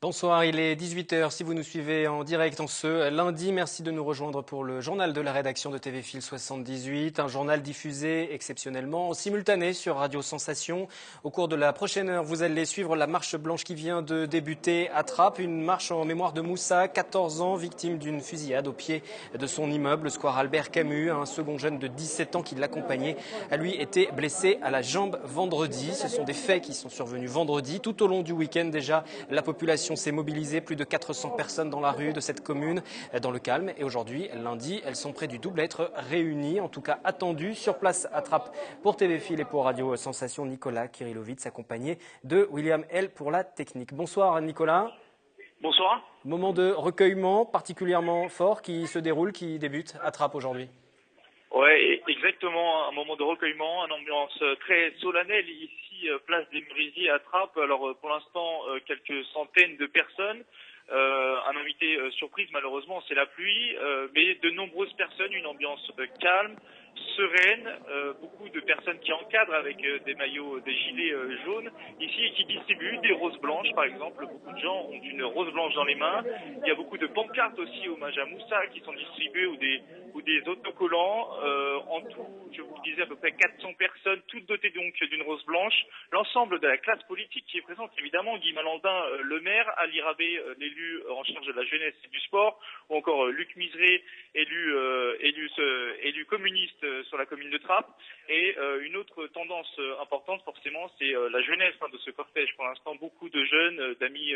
Bonsoir, il est 18h si vous nous suivez en direct en ce lundi. Merci de nous rejoindre pour le journal de la rédaction de TV Fil 78, un journal diffusé exceptionnellement en simultané sur Radio Sensation. Au cours de la prochaine heure, vous allez suivre la marche blanche qui vient de débuter à Trappes, une marche en mémoire de Moussa, 14 ans, victime d'une fusillade au pied de son immeuble, le square Albert Camus. Un second jeune de 17 ans qui l'accompagnait a lui été blessé à la jambe vendredi. Ce sont des faits qui sont survenus vendredi. Tout au long du week-end déjà, la population s'est mobilisée, plus de 400 personnes dans la rue de cette commune dans le calme. Et aujourd'hui, lundi, elles sont près du double à être réunies, en tout cas attendues. Sur place à Trappes pour TV Fil et pour Radio Sensation, Nicolas Kirilovitz accompagné de William L pour la technique. Bonsoir Nicolas. Bonsoir. Moment de recueillement particulièrement fort qui se déroule, qui débute à Trappes aujourd'hui. Ouais, exactement, un moment de recueillement, une ambiance très solennelle ici, place des Merisiers à Trappes. Alors pour l'instant, quelques centaines de personnes. Un invité surprise, malheureusement, c'est la pluie, mais de nombreuses personnes, une ambiance calme, sereine, beaucoup de personnes qui encadrent avec des maillots, des gilets jaunes ici et qui distribuent des roses blanches, par exemple. Beaucoup de gens ont une rose blanche dans les mains. Il y a beaucoup de pancartes aussi hommage à Moussa qui sont distribuées ou des autocollants. En tout, je vous le disais, à peu près 400 personnes, toutes dotées donc d'une rose blanche. L'ensemble de la classe politique qui est présente, évidemment, Guy Malandin, le maire, Ali Rabé, l'élu en charge de la jeunesse et du sport, ou encore Luc Miseré, élu communiste sur la commune de Trappes. Et une autre tendance importante, forcément, c'est la jeunesse de ce cortège. Pour l'instant, beaucoup de jeunes, d'amis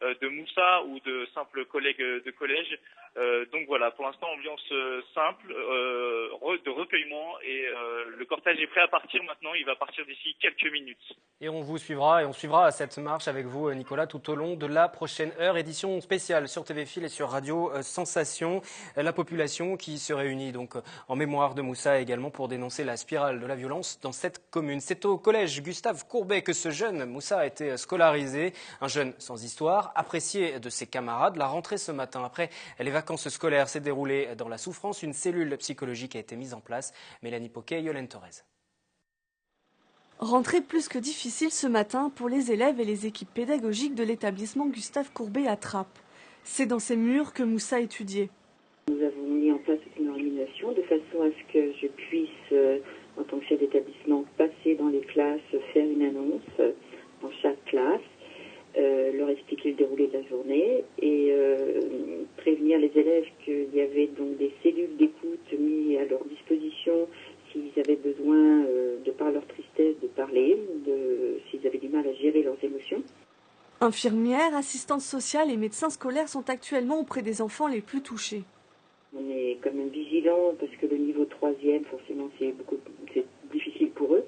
de Moussa ou de simples collègues de collège. Donc voilà, pour l'instant, ambiance simple, de recueillement, et le cortège est prêt à partir maintenant. Il va partir d'ici quelques minutes. Et on vous suivra, et on suivra cette marche avec vous, Nicolas, tout au long de la prochaine heure. Édition spéciale sur TV Fil et sur Radio Sensation. La population qui se réunit donc en mémoire de Moussa, également pour dénoncer la spirale de la violence dans cette commune. C'est au collège Gustave Courbet que ce jeune Moussa a été scolarisé. Un jeune sans histoire, apprécié de ses camarades. La rentrée ce matin, après les vacances scolaires, s'est déroulée dans la souffrance. Une cellule psychologique a été mise en place. Mélanie Poquet, Yolène Torres. Rentrée plus que difficile ce matin pour les élèves et les équipes pédagogiques de l'établissement Gustave Courbet à Trappes. C'est dans ces murs que Moussa étudiait. Nous avons mis en place une organisation de façon à ce que je puisse, en tant que chef d'établissement, passer dans les classes, faire une annonce dans chaque classe, leur expliquer le déroulé de la journée et prévenir les élèves qu'il y avait donc des cellules d'écoute mises à leur disposition s'ils avaient besoin, de par leur tristesse, de parler, s'ils avaient du mal à gérer leurs émotions. Infirmières, assistantes sociales et médecins scolaires sont actuellement auprès des enfants les plus touchés. On est quand même vigilant parce que le niveau 3e, forcément, c'est difficile pour eux,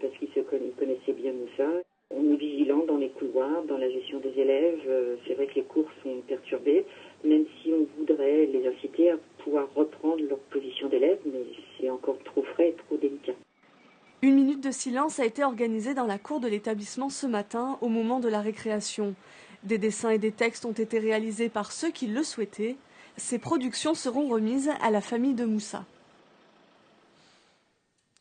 parce qu'ils connaissaient bien Moussa. On est vigilant dans les couloirs, dans la gestion des élèves. C'est vrai que les cours sont perturbés, même si on voudrait les inciter à pouvoir reprendre leur position d'élève, mais c'est encore trop frais et trop délicat. Une minute de silence a été organisée dans la cour de l'établissement ce matin au moment de la récréation. Des dessins et des textes ont été réalisés par ceux qui le souhaitaient. Ces productions seront remises à la famille de Moussa.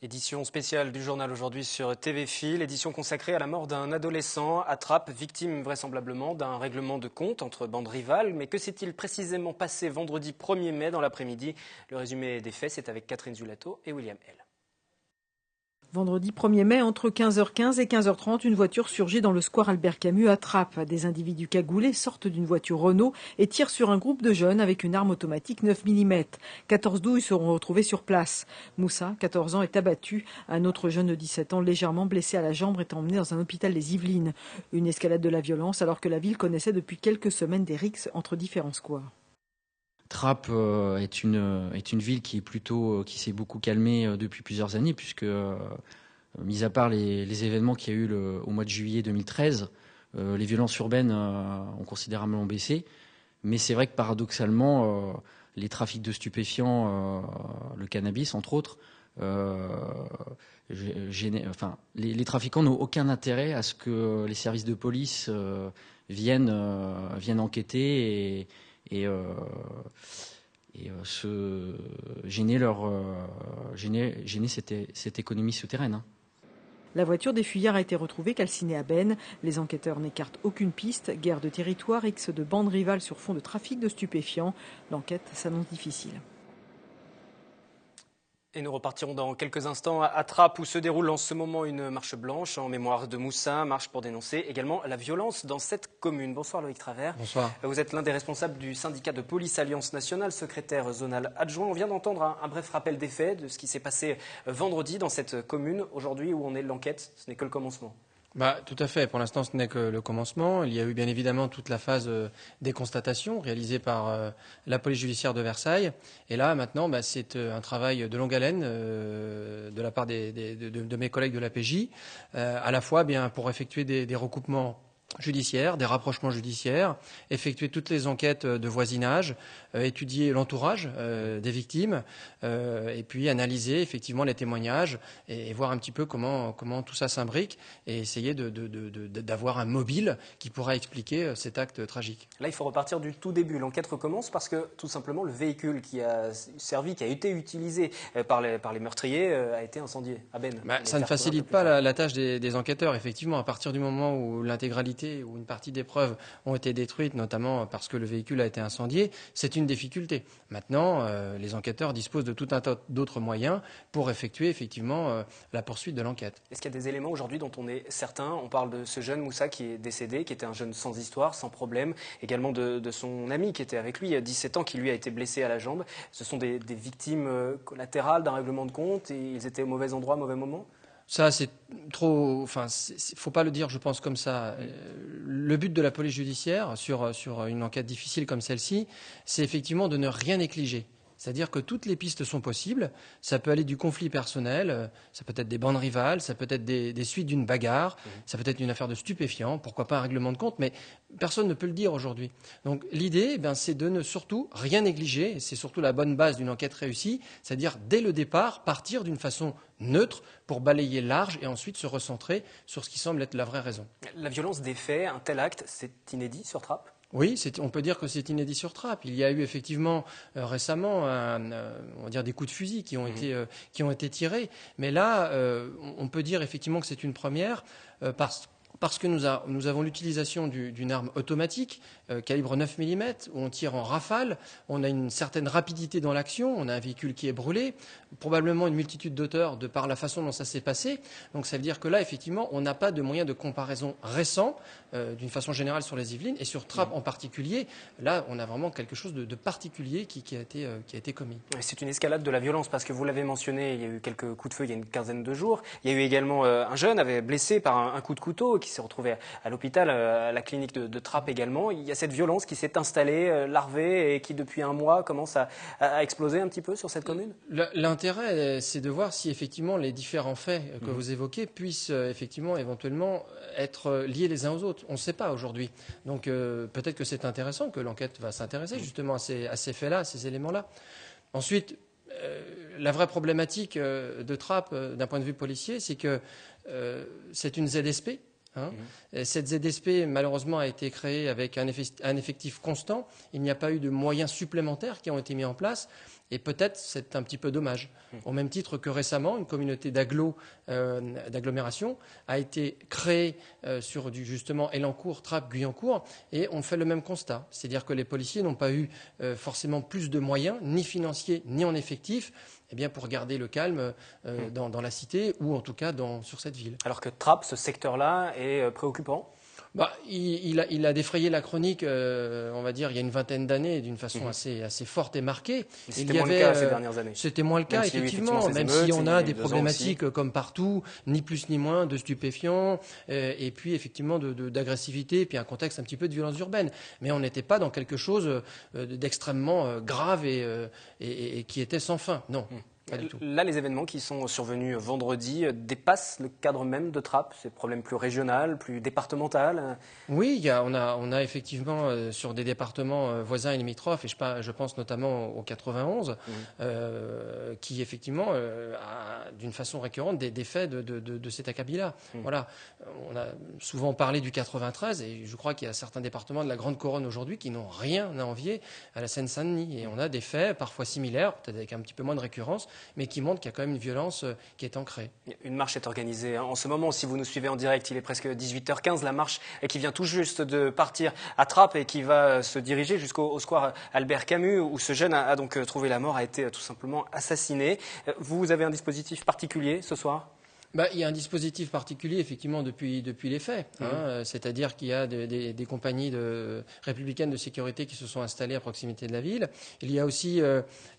Édition spéciale du journal aujourd'hui sur TV Fil, édition consacrée à la mort d'un adolescent à Trappes, victime vraisemblablement d'un règlement de compte entre bandes rivales. Mais que s'est-il précisément passé vendredi 1er mai dans l'après-midi? Le résumé des faits, c'est avec Catherine Zulato et William L. Vendredi 1er mai, entre 15h15 et 15h30, une voiture surgit dans le square Albert Camus à Trappes. Des individus cagoulés sortent d'une voiture Renault et tirent sur un groupe de jeunes avec une arme automatique 9 mm. 14 douilles seront retrouvées sur place. Moussa, 14 ans, est abattu. Un autre jeune de 17 ans, légèrement blessé à la jambe, est emmené dans un hôpital des Yvelines. Une escalade de la violence alors que la ville connaissait depuis quelques semaines des rixes entre différents squares. Trappes est une ville qui s'est beaucoup calmée depuis plusieurs années, puisque, mis à part les événements qu'il y a eu au mois de juillet 2013, les violences urbaines ont considérablement baissé. Mais c'est vrai que paradoxalement, les trafics de stupéfiants, le cannabis entre autres, les trafiquants n'ont aucun intérêt à ce que les services de police viennent enquêter et gêner cette économie souterraine. La voiture des fuyards a été retrouvée calcinée à Beynes. Les enquêteurs n'écartent aucune piste. Guerre de territoire, X de bandes rivales sur fond de trafic de stupéfiants. L'enquête s'annonce difficile. Et nous repartirons dans quelques instants à Trappes où se déroule en ce moment une marche blanche en mémoire de Moussa, marche pour dénoncer également la violence dans cette commune. Bonsoir Loïc Travers. Bonsoir. Vous êtes l'un des responsables du syndicat de police Alliance Nationale, secrétaire zonal adjoint. On vient d'entendre un bref rappel des faits de ce qui s'est passé vendredi dans cette commune. Aujourd'hui où on est l'enquête, ce n'est que le commencement. Tout à fait. Pour l'instant, ce n'est que le commencement. Il y a eu bien évidemment toute la phase des constatations réalisées par la police judiciaire de Versailles. Et là, maintenant, c'est un travail de longue haleine de la part de mes collègues de la PJ, à la fois pour effectuer des recoupements judiciaires, des rapprochements judiciaires, effectuer toutes les enquêtes de voisinage, étudier l'entourage des victimes, et puis analyser effectivement les témoignages et voir un petit peu comment tout ça s'imbrique et essayer d'avoir un mobile qui pourra expliquer cet acte tragique. Là, il faut repartir du tout début. L'enquête recommence parce que tout simplement le véhicule qui a été utilisé par les meurtriers a été incendié à Beynes. Ça ne facilite pas la tâche des enquêteurs. Effectivement, à partir du moment où l'intégralité ou une partie des preuves ont été détruites, notamment parce que le véhicule a été incendié, c'est une difficulté. Maintenant, les enquêteurs disposent de tout un tas d'autres moyens pour effectuer effectivement la poursuite de l'enquête. Est-ce qu'il y a des éléments aujourd'hui dont on est certain? On parle de ce jeune Moussa qui est décédé, qui était un jeune sans histoire, sans problème, également de son ami qui était avec lui, 17 ans, qui lui a été blessé à la jambe. Ce sont des victimes collatérales d'un règlement de compte et ils étaient au mauvais endroit, au mauvais moment? Ça, c'est trop. Faut pas le dire, je pense, comme ça. Le but de la police judiciaire sur une enquête difficile comme celle-ci, c'est effectivement de ne rien négliger. C'est-à-dire que toutes les pistes sont possibles. Ça peut aller du conflit personnel, ça peut être des bandes rivales, ça peut être des suites d'une bagarre, ça peut être une affaire de stupéfiants, pourquoi pas un règlement de compte, mais personne ne peut le dire aujourd'hui. Donc l'idée, c'est de ne surtout rien négliger, et c'est surtout la bonne base d'une enquête réussie, c'est-à-dire dès le départ, partir d'une façon neutre pour balayer large et ensuite se recentrer sur ce qui semble être la vraie raison. La violence des faits, un tel acte, c'est inédit sur Trappes? Oui, on peut dire que c'est inédit sur Trappes. Il y a eu effectivement récemment on va dire des coups de fusil qui ont été tirés. Mais là, on peut dire effectivement que c'est une première parce que nous avons l'utilisation d'une arme automatique, calibre 9 mm, où on tire en rafale, on a une certaine rapidité dans l'action, on a un véhicule qui est brûlé, probablement une multitude d'auteurs de par la façon dont ça s'est passé. Donc ça veut dire que là, effectivement, on n'a pas de moyen de comparaison récent, d'une façon générale sur les Yvelines, et sur Trappes en particulier. Là, on a vraiment quelque chose de particulier qui a été commis. C'est une escalade de la violence, parce que vous l'avez mentionné, il y a eu quelques coups de feu il y a une quinzaine de jours. Il y a eu également un jeune avait blessé par un coup de couteau qui s'est retrouvé à l'hôpital, à la clinique de Trappes également. Il y a cette violence qui s'est installée, larvée, et qui depuis un mois commence à exploser un petit peu sur cette commune. L'intérêt, c'est de voir si effectivement les différents faits que vous évoquez puissent effectivement éventuellement être liés les uns aux autres. On ne sait pas aujourd'hui. Donc peut-être que c'est intéressant que l'enquête va s'intéresser justement à ces faits-là, à ces éléments-là. Ensuite, la vraie problématique de Trappes, d'un point de vue policier, c'est que c'est une ZSP. Cette ZSP, malheureusement, a été créée avec un effectif constant. Il n'y a pas eu de moyens supplémentaires qui ont été mis en place. Et peut-être c'est un petit peu dommage. Au même titre que récemment, une communauté d'agglomération a été créée sur justement Elancourt, Trappes, Guyancourt, et on fait le même constat. C'est-à-dire que les policiers n'ont pas eu forcément plus de moyens, ni financiers, ni en effectif, pour garder le calme dans la cité, ou en tout cas sur cette ville. Alors que Trappes, ce secteur-là, est préoccupant. Il a défrayé la chronique, on va dire, il y a une vingtaine d'années, d'une façon assez forte et marquée. C'était moins le cas ces dernières années. C'était moins le cas, effectivement, même si on a des problématiques comme partout, ni plus ni moins, de stupéfiants, et puis effectivement d'agressivité, et puis un contexte un petit peu de violence urbaine. Mais on n'était pas dans quelque chose d'extrêmement grave et qui était sans fin. Non. Pas du tout. Là, les événements qui sont survenus vendredi dépassent le cadre même de Trappes. C'est un problème plus régional, plus départemental. Oui, on a effectivement sur des départements voisins et limitrophes, et je pense notamment au 91, qui effectivement a d'une façon récurrente des faits de cet acabit-là. Voilà. On a souvent parlé du 93, et je crois qu'il y a certains départements de la Grande Couronne aujourd'hui qui n'ont rien à envier à la Seine-Saint-Denis. Et on a des faits parfois similaires, peut-être avec un petit peu moins de récurrence, mais qui montrent qu'il y a quand même une violence qui est ancrée. Une marche est organisée en ce moment. Si vous nous suivez en direct, il est presque 18h15. La marche qui vient tout juste de partir à Trappes et qui va se diriger jusqu'au square Albert Camus, où ce jeune a donc trouvé la mort, a été tout simplement assassiné. Vous avez un dispositif particulier ce soir ? Il y a un dispositif particulier, effectivement, depuis les faits. C'est-à-dire qu'il y a des compagnies républicaines de sécurité qui se sont installées à proximité de la ville. Il y a aussi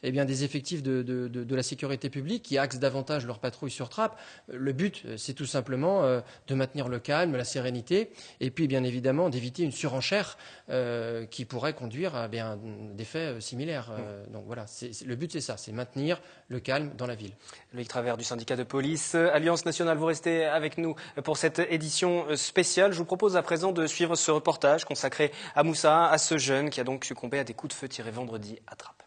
des effectifs de la sécurité publique qui axent davantage leur patrouille sur Trappes. Le but, c'est tout simplement de maintenir le calme, la sérénité, et puis, bien évidemment, d'éviter une surenchère qui pourrait conduire à des faits similaires. Donc voilà, le but, c'est ça, c'est maintenir le calme dans la ville. Loïc Travers du syndicat de police Alliance Nationale, vous restez avec nous pour cette édition spéciale. Je vous propose à présent de suivre ce reportage consacré à Moussa, à ce jeune qui a donc succombé à des coups de feu tirés vendredi à Trappes.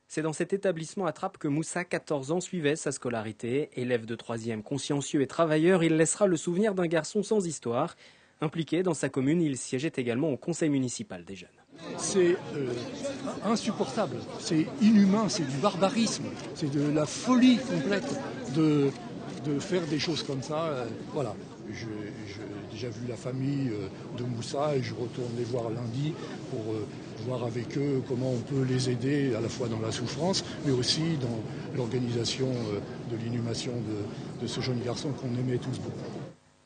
C'est dans cet établissement à Trappes que Moussa, 14 ans, suivait sa scolarité. Élève de 3e, consciencieux et travailleur, il laissera le souvenir d'un garçon sans histoire. Impliqué dans sa commune, il siégeait également au conseil municipal des jeunes. C'est insupportable, c'est inhumain, c'est du barbarisme, c'est de la folie complète de faire des choses comme ça. Voilà, j'ai déjà vu la famille de Moussa et je retourne les voir lundi pour voir avec eux comment on peut les aider à la fois dans la souffrance mais aussi dans l'organisation de l'inhumation de ce jeune garçon qu'on aimait tous beaucoup.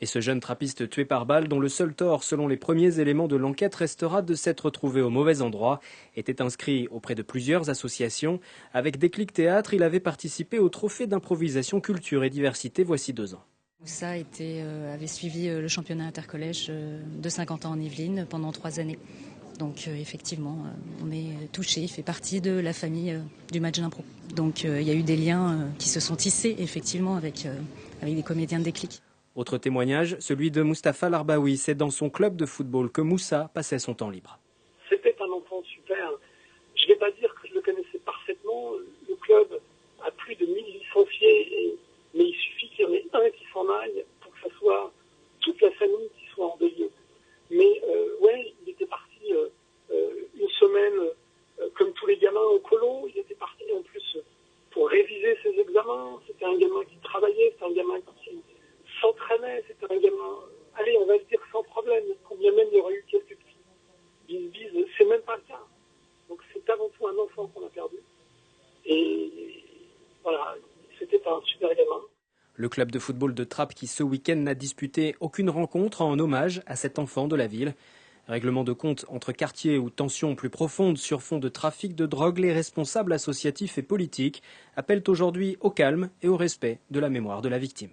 Et ce jeune trappiste tué par balle, dont le seul tort, selon les premiers éléments de l'enquête, restera de s'être trouvé au mauvais endroit, était inscrit auprès de plusieurs associations. Avec Déclic Théâtre, il avait participé au trophée d'improvisation culture et diversité voici 2 ans. Moussa avait suivi le championnat intercollège de 50 ans en Yvelines pendant 3 années. Donc effectivement, on est touché, il fait partie de la famille du match d'impro. Donc il y a eu des liens qui se sont tissés effectivement avec des comédiens de Déclic. Autre témoignage, celui de Mustapha Larbaoui. C'est dans son club de football que Moussa passait son temps libre. C'était un enfant super. Je ne vais pas dire que je le connaissais parfaitement. Le club a plus de 1000 licenciés, mais il suffit qu'il y en ait un qui s'en aille pour que ça soit toute la famille qui soit en deuil. Mais il était parti une semaine, comme tous les gamins au colo. Il était parti en plus pour réviser ses examens. C'était un gamin qui travaillait, c'était un gamin qui s'entraînait, c'était un gamin, allez, on va se dire sans problème, combien même il y aurait eu quelques petits bis-bis, c'est même pas le cas. Donc c'est avant tout un enfant qu'on a perdu. Et voilà, c'était un super gamin. Le club de football de Trappes qui ce week-end n'a disputé aucune rencontre en hommage à cet enfant de la ville. Règlement de compte entre quartiers ou tensions plus profondes sur fond de trafic de drogue, les responsables associatifs et politiques appellent aujourd'hui au calme et au respect de la mémoire de la victime.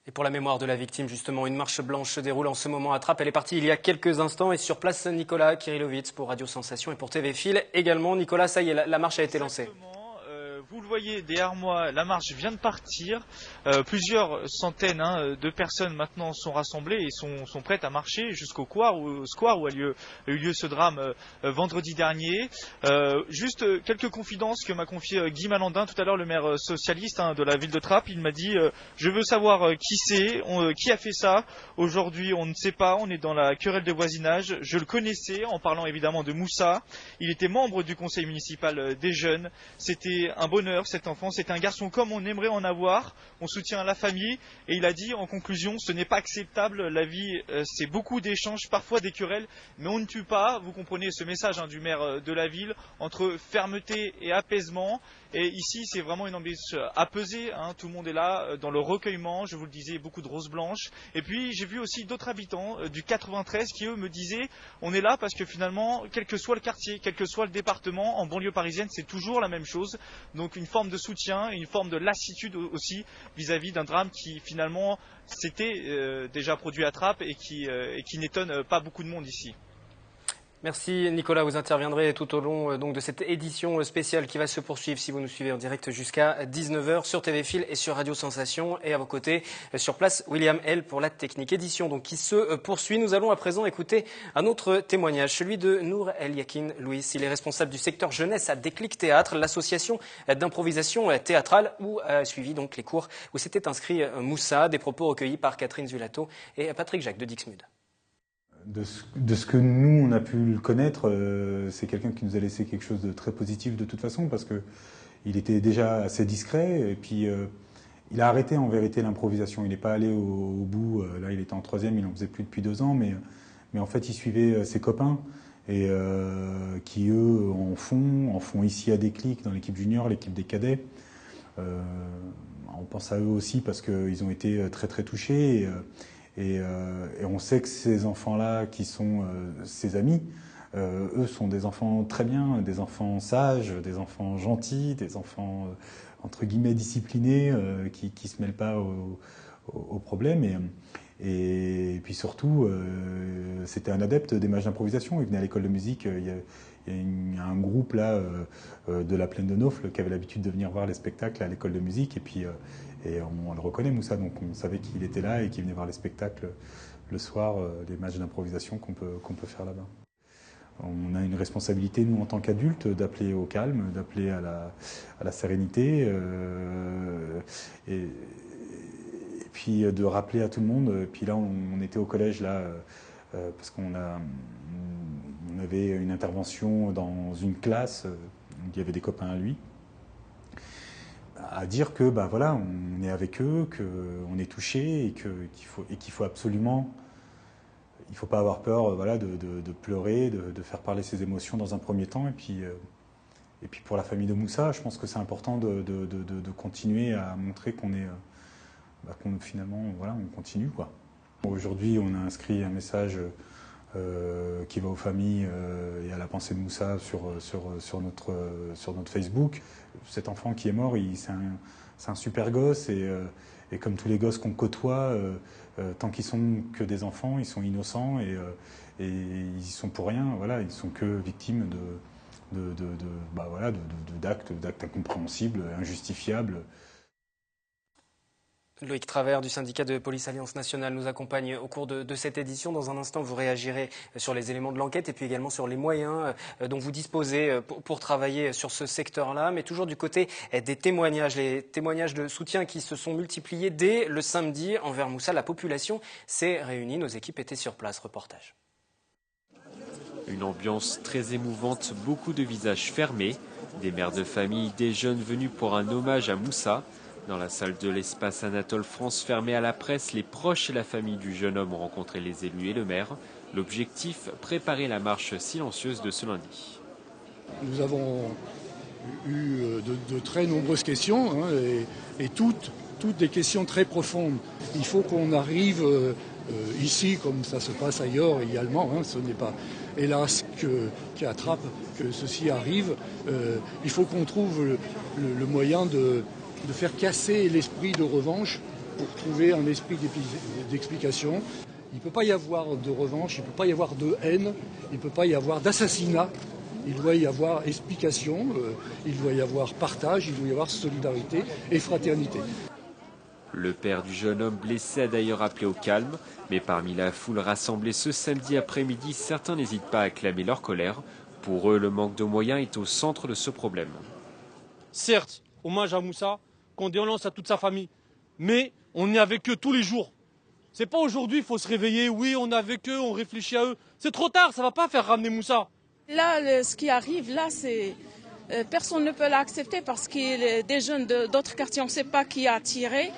Et pour la mémoire de la victime, justement, une marche blanche se déroule en ce moment à Trappes. Elle est partie il y a quelques instants et sur place, Nicolas Kirillovitz pour Radio Sensation et pour TV Fil également. Nicolas, ça y est, la marche a été lancée. Vous le voyez derrière moi, la marche vient de partir. Plusieurs centaines de personnes maintenant sont rassemblées et sont prêtes à marcher jusqu'au square où a eu lieu ce drame vendredi dernier. Juste quelques confidences que m'a confié Guy Malandin tout à l'heure, le maire socialiste de la ville de Trappes. Il m'a dit je veux savoir qui c'est, qui a fait ça. Aujourd'hui on ne sait pas, on est dans la querelle de voisinage. Je le connaissais en parlant évidemment de Moussa. Il était membre du conseil municipal des jeunes. C'était un bonheur cet enfant, c'est un garçon comme on aimerait en avoir, on soutient la famille et il a dit en conclusion ce n'est pas acceptable, la vie c'est beaucoup d'échanges, parfois des querelles, mais on ne tue pas, vous comprenez ce message du maire de la ville, entre fermeté et apaisement. Et ici c'est vraiment une ambiance apaisée, tout le monde est là dans le recueillement, je vous le disais, beaucoup de roses blanches. Et puis j'ai vu aussi d'autres habitants du 93 qui eux me disaient on est là parce que finalement quel que soit le quartier, quel que soit le département, en banlieue parisienne c'est toujours la même chose. Donc une forme de soutien, une forme de lassitude aussi vis-à-vis d'un drame qui finalement s'était déjà produit à Trappes et qui n'étonne pas beaucoup de monde ici. Merci Nicolas, vous interviendrez tout au long donc de cette édition spéciale qui va se poursuivre si vous nous suivez en direct jusqu'à 19h sur TV Fil et sur Radio Sensation. Et à vos côtés, sur place, William L pour la technique. Édition donc qui se poursuit. Nous allons à présent écouter un autre témoignage, celui de Nour El Yakin Louis. Il est responsable du secteur jeunesse à Déclic Théâtre, l'association d'improvisation théâtrale où a suivi donc les cours où s'était inscrit Moussa. Des propos recueillis par Catherine Zulato et Patrick Jacques de Dixmude. De ce que nous, on a pu le connaître, c'est quelqu'un qui nous a laissé quelque chose de très positif de toute façon, parce que il était déjà assez discret, et puis il a arrêté en vérité l'improvisation. Il n'est pas allé au bout. Là, il était en 3e, il en faisait plus depuis 2 ans, mais en fait, il suivait ses copains et qui eux en font ici à Déclic, dans l'équipe junior, l'équipe des cadets. On pense à eux aussi parce qu'ils ont été très très touchés et on sait que ces enfants-là, qui sont ses amis, eux sont des enfants très bien, des enfants sages, des enfants gentils, des enfants entre guillemets disciplinés, qui se mêlent pas aux problèmes. Et puis surtout, c'était un adepte des matchs d'improvisation. Il venait à l'école de musique. Il y a un groupe là de la Plaine de Naufle qui avait l'habitude de venir voir les spectacles à l'école de musique. Et puis on le reconnaît, Moussa, donc on savait qu'il était là et qu'il venait voir les spectacles le soir, les matchs d'improvisation qu'on peut faire là-bas. On a une responsabilité, nous, en tant qu'adultes, d'appeler au calme, d'appeler à la sérénité et puis de rappeler à tout le monde. Et puis là, on était au collège, là, parce qu'on avait une intervention dans une classe où il y avait des copains à lui, à dire que, voilà, on est avec eux, qu'on est touché et qu'il faut absolument... Il ne faut pas avoir peur de pleurer, de faire parler ses émotions dans un premier temps. Et puis pour la famille de Moussa, je pense que c'est important de continuer à montrer qu'on finalement, on continue, quoi. Aujourd'hui, on a inscrit un message qui va aux familles et à la pensée de Moussa sur notre Facebook. Cet enfant qui est mort, c'est un super gosse et comme tous les gosses qu'on côtoie, tant qu'ils sont que des enfants, ils sont innocents et ils y sont pour rien. Voilà, ils sont que victimes d'actes incompréhensibles, injustifiables. Loïc Travers du syndicat de police Alliance Nationale nous accompagne au cours de cette édition. Dans un instant, vous réagirez sur les éléments de l'enquête et puis également sur les moyens dont vous disposez pour travailler sur ce secteur-là. Mais toujours du côté des témoignages, les témoignages de soutien qui se sont multipliés dès le samedi envers Moussa. La population s'est réunie. Nos équipes étaient sur place. Reportage. Une ambiance très émouvante, beaucoup de visages fermés, des mères de famille, des jeunes venus pour un hommage à Moussa. Dans la salle de l'espace Anatole France fermée à la presse, les proches et la famille du jeune homme ont rencontré les élus et le maire. L'objectif, préparer la marche silencieuse de ce lundi. Nous avons eu de très nombreuses questions et toutes des questions très profondes. Il faut qu'on arrive ici, comme ça se passe ailleurs également, ce n'est pas hélas qu'à Trappes que ceci arrive. Il faut qu'on trouve le moyen de faire casser l'esprit de revanche pour trouver un esprit d'explication. Il ne peut pas y avoir de revanche, il ne peut pas y avoir de haine, il ne peut pas y avoir d'assassinat. Il doit y avoir explication, il doit y avoir partage, il doit y avoir solidarité et fraternité. Le père du jeune homme blessé a d'ailleurs appelé au calme, mais parmi la foule rassemblée ce samedi après-midi, certains n'hésitent pas à clamer leur colère. Pour eux, le manque de moyens est au centre de ce problème. Certes, hommage à Moussa, condoléances à toute sa famille, mais on est avec eux tous les jours. C'est pas aujourd'hui, il faut se réveiller, oui, on est avec eux, on réfléchit à eux. C'est trop tard, ça va pas faire ramener Moussa. Là, ce qui arrive, là, c'est... personne ne peut l'accepter parce que des jeunes d'autres quartiers, on ne sait pas qui a tiré.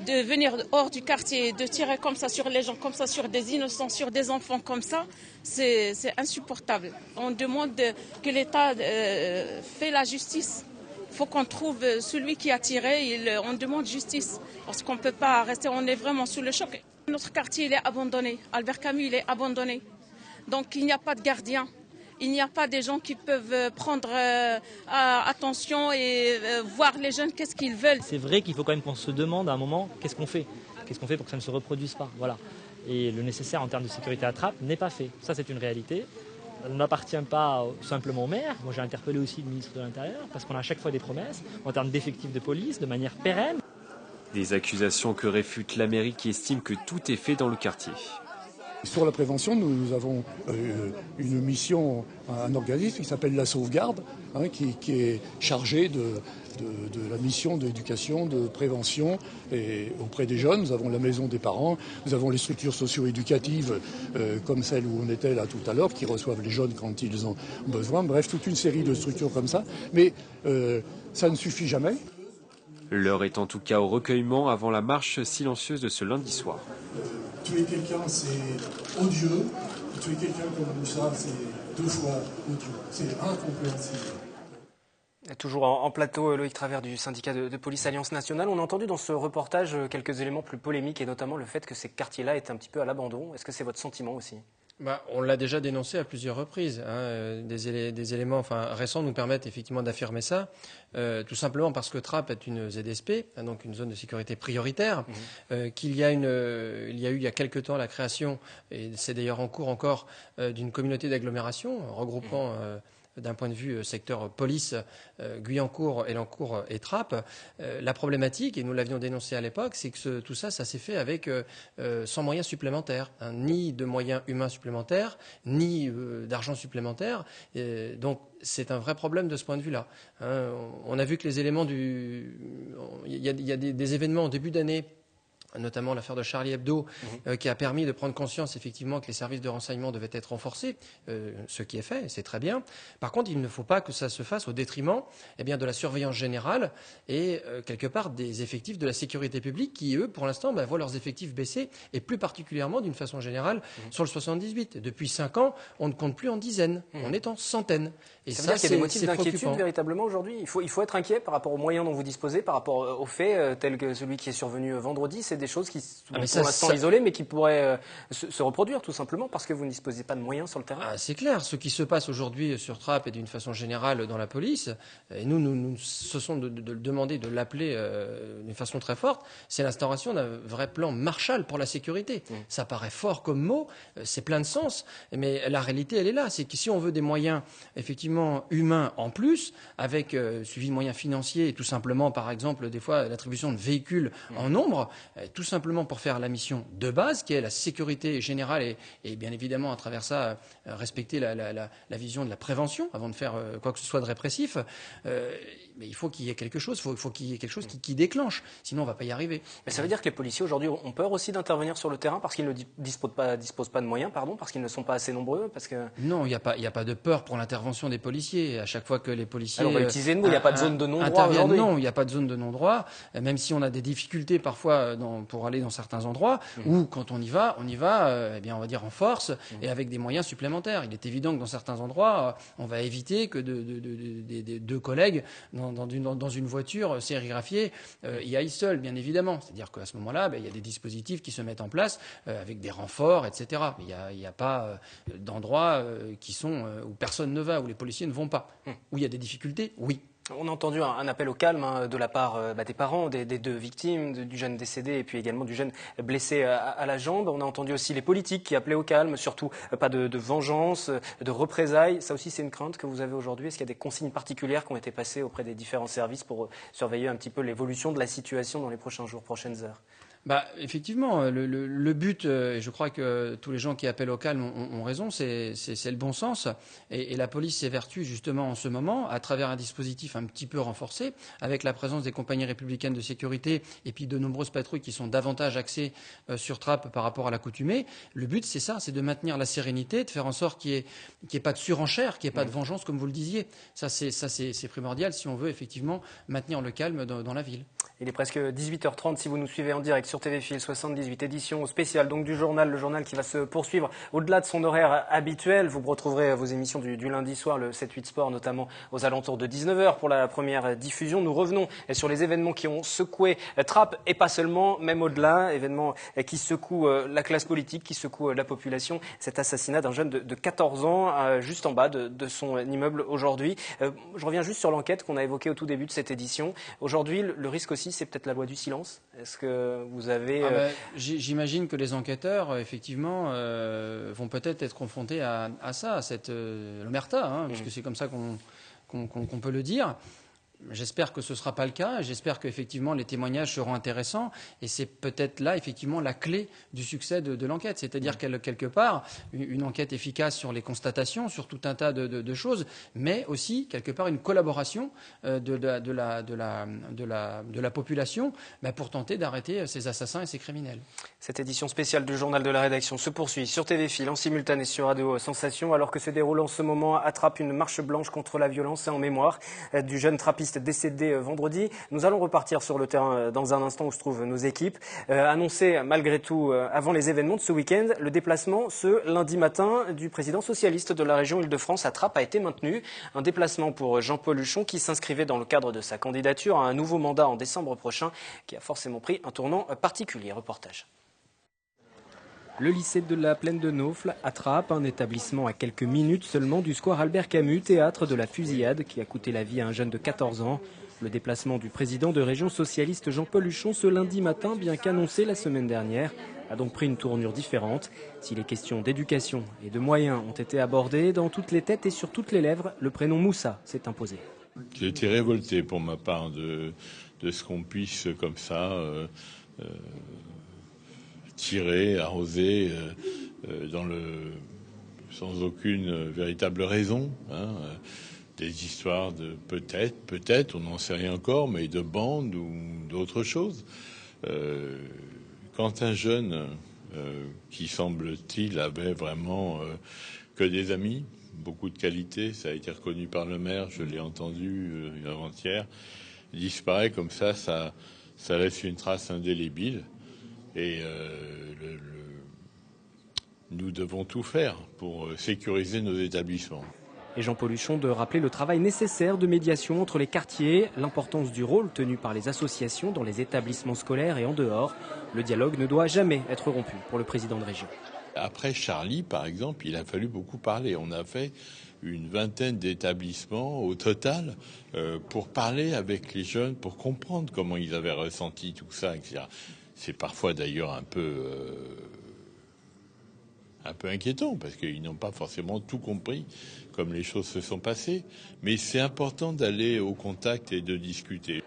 De venir hors du quartier, de tirer comme ça sur les gens, comme ça sur des innocents, sur des enfants comme ça, c'est insupportable. On demande que l'État fait la justice. Il faut qu'on trouve celui qui a tiré, on demande justice. Parce qu'on ne peut pas rester, on est vraiment sous le choc. Notre quartier, il est abandonné. Albert Camus, il est abandonné. Donc il n'y a pas de gardien. Il n'y a pas des gens qui peuvent prendre attention et voir les jeunes, qu'est-ce qu'ils veulent. C'est vrai qu'il faut quand même qu'on se demande à un moment, qu'est-ce qu'on fait pour que ça ne se reproduise pas. Voilà. Et le nécessaire en termes de sécurité à Trappes n'est pas fait. Ça, c'est une réalité. On n'appartient pas simplement au maire. Moi, j'ai interpellé aussi le ministre de l'Intérieur parce qu'on a à chaque fois des promesses en termes d'effectifs de police, de manière pérenne. Des accusations que réfute la mairie qui estime que tout est fait dans le quartier. Sur la prévention, nous avons une mission, un organisme qui s'appelle la Sauvegarde, qui est chargé de la mission d'éducation, de prévention et auprès des jeunes. Nous avons la maison des parents, nous avons les structures socio-éducatives comme celle où on était là tout à l'heure, qui reçoivent les jeunes quand ils ont besoin. Bref, toute une série de structures comme ça. Mais ça ne suffit jamais. L'heure est en tout cas au recueillement avant la marche silencieuse de ce lundi soir. Tuer quelqu'un, c'est odieux. Tuer quelqu'un comme Moussa, c'est 2 fois odieux. C'est incompréhensible. Toujours en plateau, Loïc Travers du syndicat de police Alliance Nationale. On a entendu dans ce reportage quelques éléments plus polémiques et notamment le fait que ces quartiers-là étaient un petit peu à l'abandon. Est-ce que c'est votre sentiment aussi ? On l'a déjà dénoncé à plusieurs reprises. Des éléments récents nous permettent effectivement d'affirmer ça, tout simplement parce que Trappes est une ZSP, donc une zone de sécurité prioritaire, qu'il y a eu il y a quelque temps la création, et c'est d'ailleurs en cours encore, d'une communauté d'agglomération regroupant d'un point de vue secteur police, Guyancourt, Elancourt et Trappes. La problématique, et nous l'avions dénoncé à l'époque, c'est que tout ça s'est fait avec sans moyens supplémentaires, ni de moyens humains supplémentaires, ni d'argent supplémentaire. Donc c'est un vrai problème de ce point de vue-là. On a vu que les éléments il y a des événements en début d'année, notamment l'affaire de Charlie Hebdo, qui a permis de prendre conscience effectivement que les services de renseignement devaient être renforcés, ce qui est fait, c'est très bien. Par contre, il ne faut pas que ça se fasse au détriment de la surveillance générale et quelque part des effectifs de la sécurité publique qui, eux, pour l'instant, voient leurs effectifs baisser et plus particulièrement, d'une façon générale, sur le 78. Depuis 5 ans, on ne compte plus en dizaines, on est en centaines. Et ça veut dire qu'il y a des motifs d'inquiétude véritablement aujourd'hui. Il faut être inquiet par rapport aux moyens dont vous disposez, par rapport aux faits tels que celui qui est survenu vendredi. C'est des choses qui sont pour l'instant isolées, mais qui pourraient se reproduire tout simplement parce que vous ne disposez pas de moyens sur le terrain. C'est clair. Ce qui se passe aujourd'hui sur Trappes et d'une façon générale dans la police, et nous cessons de le demander, de l'appeler d'une façon très forte, c'est l'instauration d'un vrai plan Marshall pour la sécurité. Ça paraît fort comme mot, c'est plein de sens, mais la réalité, elle est là. C'est que si on veut des moyens effectivement humains en plus, avec suivi de moyens financiers et tout simplement, par exemple, des fois l'attribution de véhicules en nombre, tout simplement pour faire la mission de base, qui est la sécurité générale et bien évidemment, à travers ça, respecter la vision de la prévention avant de faire quoi que ce soit de répressif. Mais il faut qu'il y ait quelque chose, il faut qu'il y ait quelque chose qui déclenche, sinon on ne va pas y arriver. Mais ça veut dire que les policiers aujourd'hui ont peur aussi d'intervenir sur le terrain parce qu'ils ne disposent pas de moyens, parce qu'ils ne sont pas assez nombreux, parce que... Non, il n'y a pas de peur pour l'intervention des policiers. À chaque fois que les policiers... Alors on va utiliser le mot, il n'y a pas de zone de non-droit aujourd'hui. Non, il n'y a pas de zone de non-droit, même si on a des difficultés parfois pour aller dans certains endroits, où quand on y va, on va dire en force et avec des moyens supplémentaires. Il est évident que dans certains endroits, on va éviter que deux collègues dans une voiture sérigraphiée y aillent seuls, bien évidemment. C'est-à-dire qu'à ce moment-là, il y a des dispositifs qui se mettent en place avec des renforts, etc. Mais il n'y a pas d'endroits où personne ne va, où les policiers ne vont pas. Où il y a des difficultés, oui. On a entendu un appel au calme de la part des parents des 2 victimes, du jeune décédé et puis également du jeune blessé à la jambe. On a entendu aussi les politiques qui appelaient au calme, surtout pas de vengeance, de représailles. Ça aussi, c'est une crainte que vous avez aujourd'hui. Est-ce qu'il y a des consignes particulières qui ont été passées auprès des différents services pour surveiller un petit peu l'évolution de la situation dans les prochains jours, prochaines heures ? Effectivement, le but, et je crois que tous les gens qui appellent au calme ont raison, c'est le bon sens. Et la police s'évertue justement en ce moment, à travers un dispositif un petit peu renforcé, avec la présence des compagnies républicaines de sécurité et puis de nombreuses patrouilles qui sont davantage axées sur Trappes par rapport à l'accoutumée. Le but, c'est ça, c'est de maintenir la sérénité, de faire en sorte qu'il n'y ait pas de surenchère, qu'il n'y ait pas de vengeance, comme vous le disiez. Ça, c'est primordial si on veut effectivement maintenir le calme dans la ville. Il est presque 18h30 si vous nous suivez en direct sur TV Fil 78, édition spéciale donc du journal, le journal qui va se poursuivre au-delà de son horaire habituel. Vous retrouverez vos émissions du lundi soir, le 7-8 Sport, notamment aux alentours de 19h pour la première diffusion. Nous revenons sur les événements qui ont secoué Trappes et pas seulement, même au-delà, événements qui secouent la classe politique, qui secouent la population. Cet assassinat d'un jeune de 14 ans juste en bas de son immeuble aujourd'hui. Je reviens juste sur l'enquête qu'on a évoquée au tout début de cette édition. Aujourd'hui, le risque aussi, c'est peut-être la loi du silence. Est-ce que vous avez... J'imagine que les enquêteurs, effectivement, vont peut-être être confrontés à ça, à cette omerta, puisque c'est comme ça qu'on peut le dire. J'espère que ce ne sera pas le cas. J'espère qu'effectivement les témoignages seront intéressants. Et c'est peut-être là effectivement la clé du succès de l'enquête. C'est-à-dire quelque part une enquête efficace sur les constatations, sur tout un tas de choses, mais aussi quelque part une collaboration de la population pour tenter d'arrêter ces assassins et ces criminels. Cette édition spéciale du journal de la rédaction se poursuit sur TV Fil en simultané sur Radio Sensation alors que se déroule en ce moment à Trappes une marche blanche contre la violence et en mémoire du jeune trappiste décédé vendredi. Nous allons repartir sur le terrain dans un instant où se trouvent nos équipes. Annoncé malgré tout avant les événements de ce week-end, le déplacement ce lundi matin du président socialiste de la région Île-de-France à Trappes a été maintenu. Un déplacement pour Jean-Paul Huchon qui s'inscrivait dans le cadre de sa candidature à un nouveau mandat en décembre prochain qui a forcément pris un tournant particulier. Reportage. Le lycée de la Plaine de Naufle à Trappes, un établissement à quelques minutes seulement du square Albert Camus, théâtre de la fusillade qui a coûté la vie à un jeune de 14 ans. Le déplacement du président de région socialiste Jean-Paul Huchon ce lundi matin, bien qu'annoncé la semaine dernière, a donc pris une tournure différente. Si les questions d'éducation et de moyens ont été abordées, dans toutes les têtes et sur toutes les lèvres, le prénom Moussa s'est imposé. J'ai été révolté pour ma part de ce qu'on puisse comme ça tirer, arroser sans aucune véritable raison. Des histoires de peut-être, on n'en sait rien encore, mais de bandes ou d'autres choses. Quand un jeune qui semble-t-il avait vraiment que des amis, beaucoup de qualités, ça a été reconnu par le maire, je l'ai entendu avant-hier, disparaît comme ça laisse une trace indélébile. Et nous devons tout faire pour sécuriser nos établissements. Et Jean-Paul Huchon de rappeler le travail nécessaire de médiation entre les quartiers, l'importance du rôle tenu par les associations dans les établissements scolaires et en dehors. Le dialogue ne doit jamais être rompu pour le président de région. Après Charlie, par exemple, il a fallu beaucoup parler. On a fait une vingtaine d'établissements au total pour parler avec les jeunes, pour comprendre comment ils avaient ressenti tout ça, etc. C'est parfois d'ailleurs un peu inquiétant parce qu'ils n'ont pas forcément tout compris comme les choses se sont passées. Mais c'est important d'aller au contact et de discuter.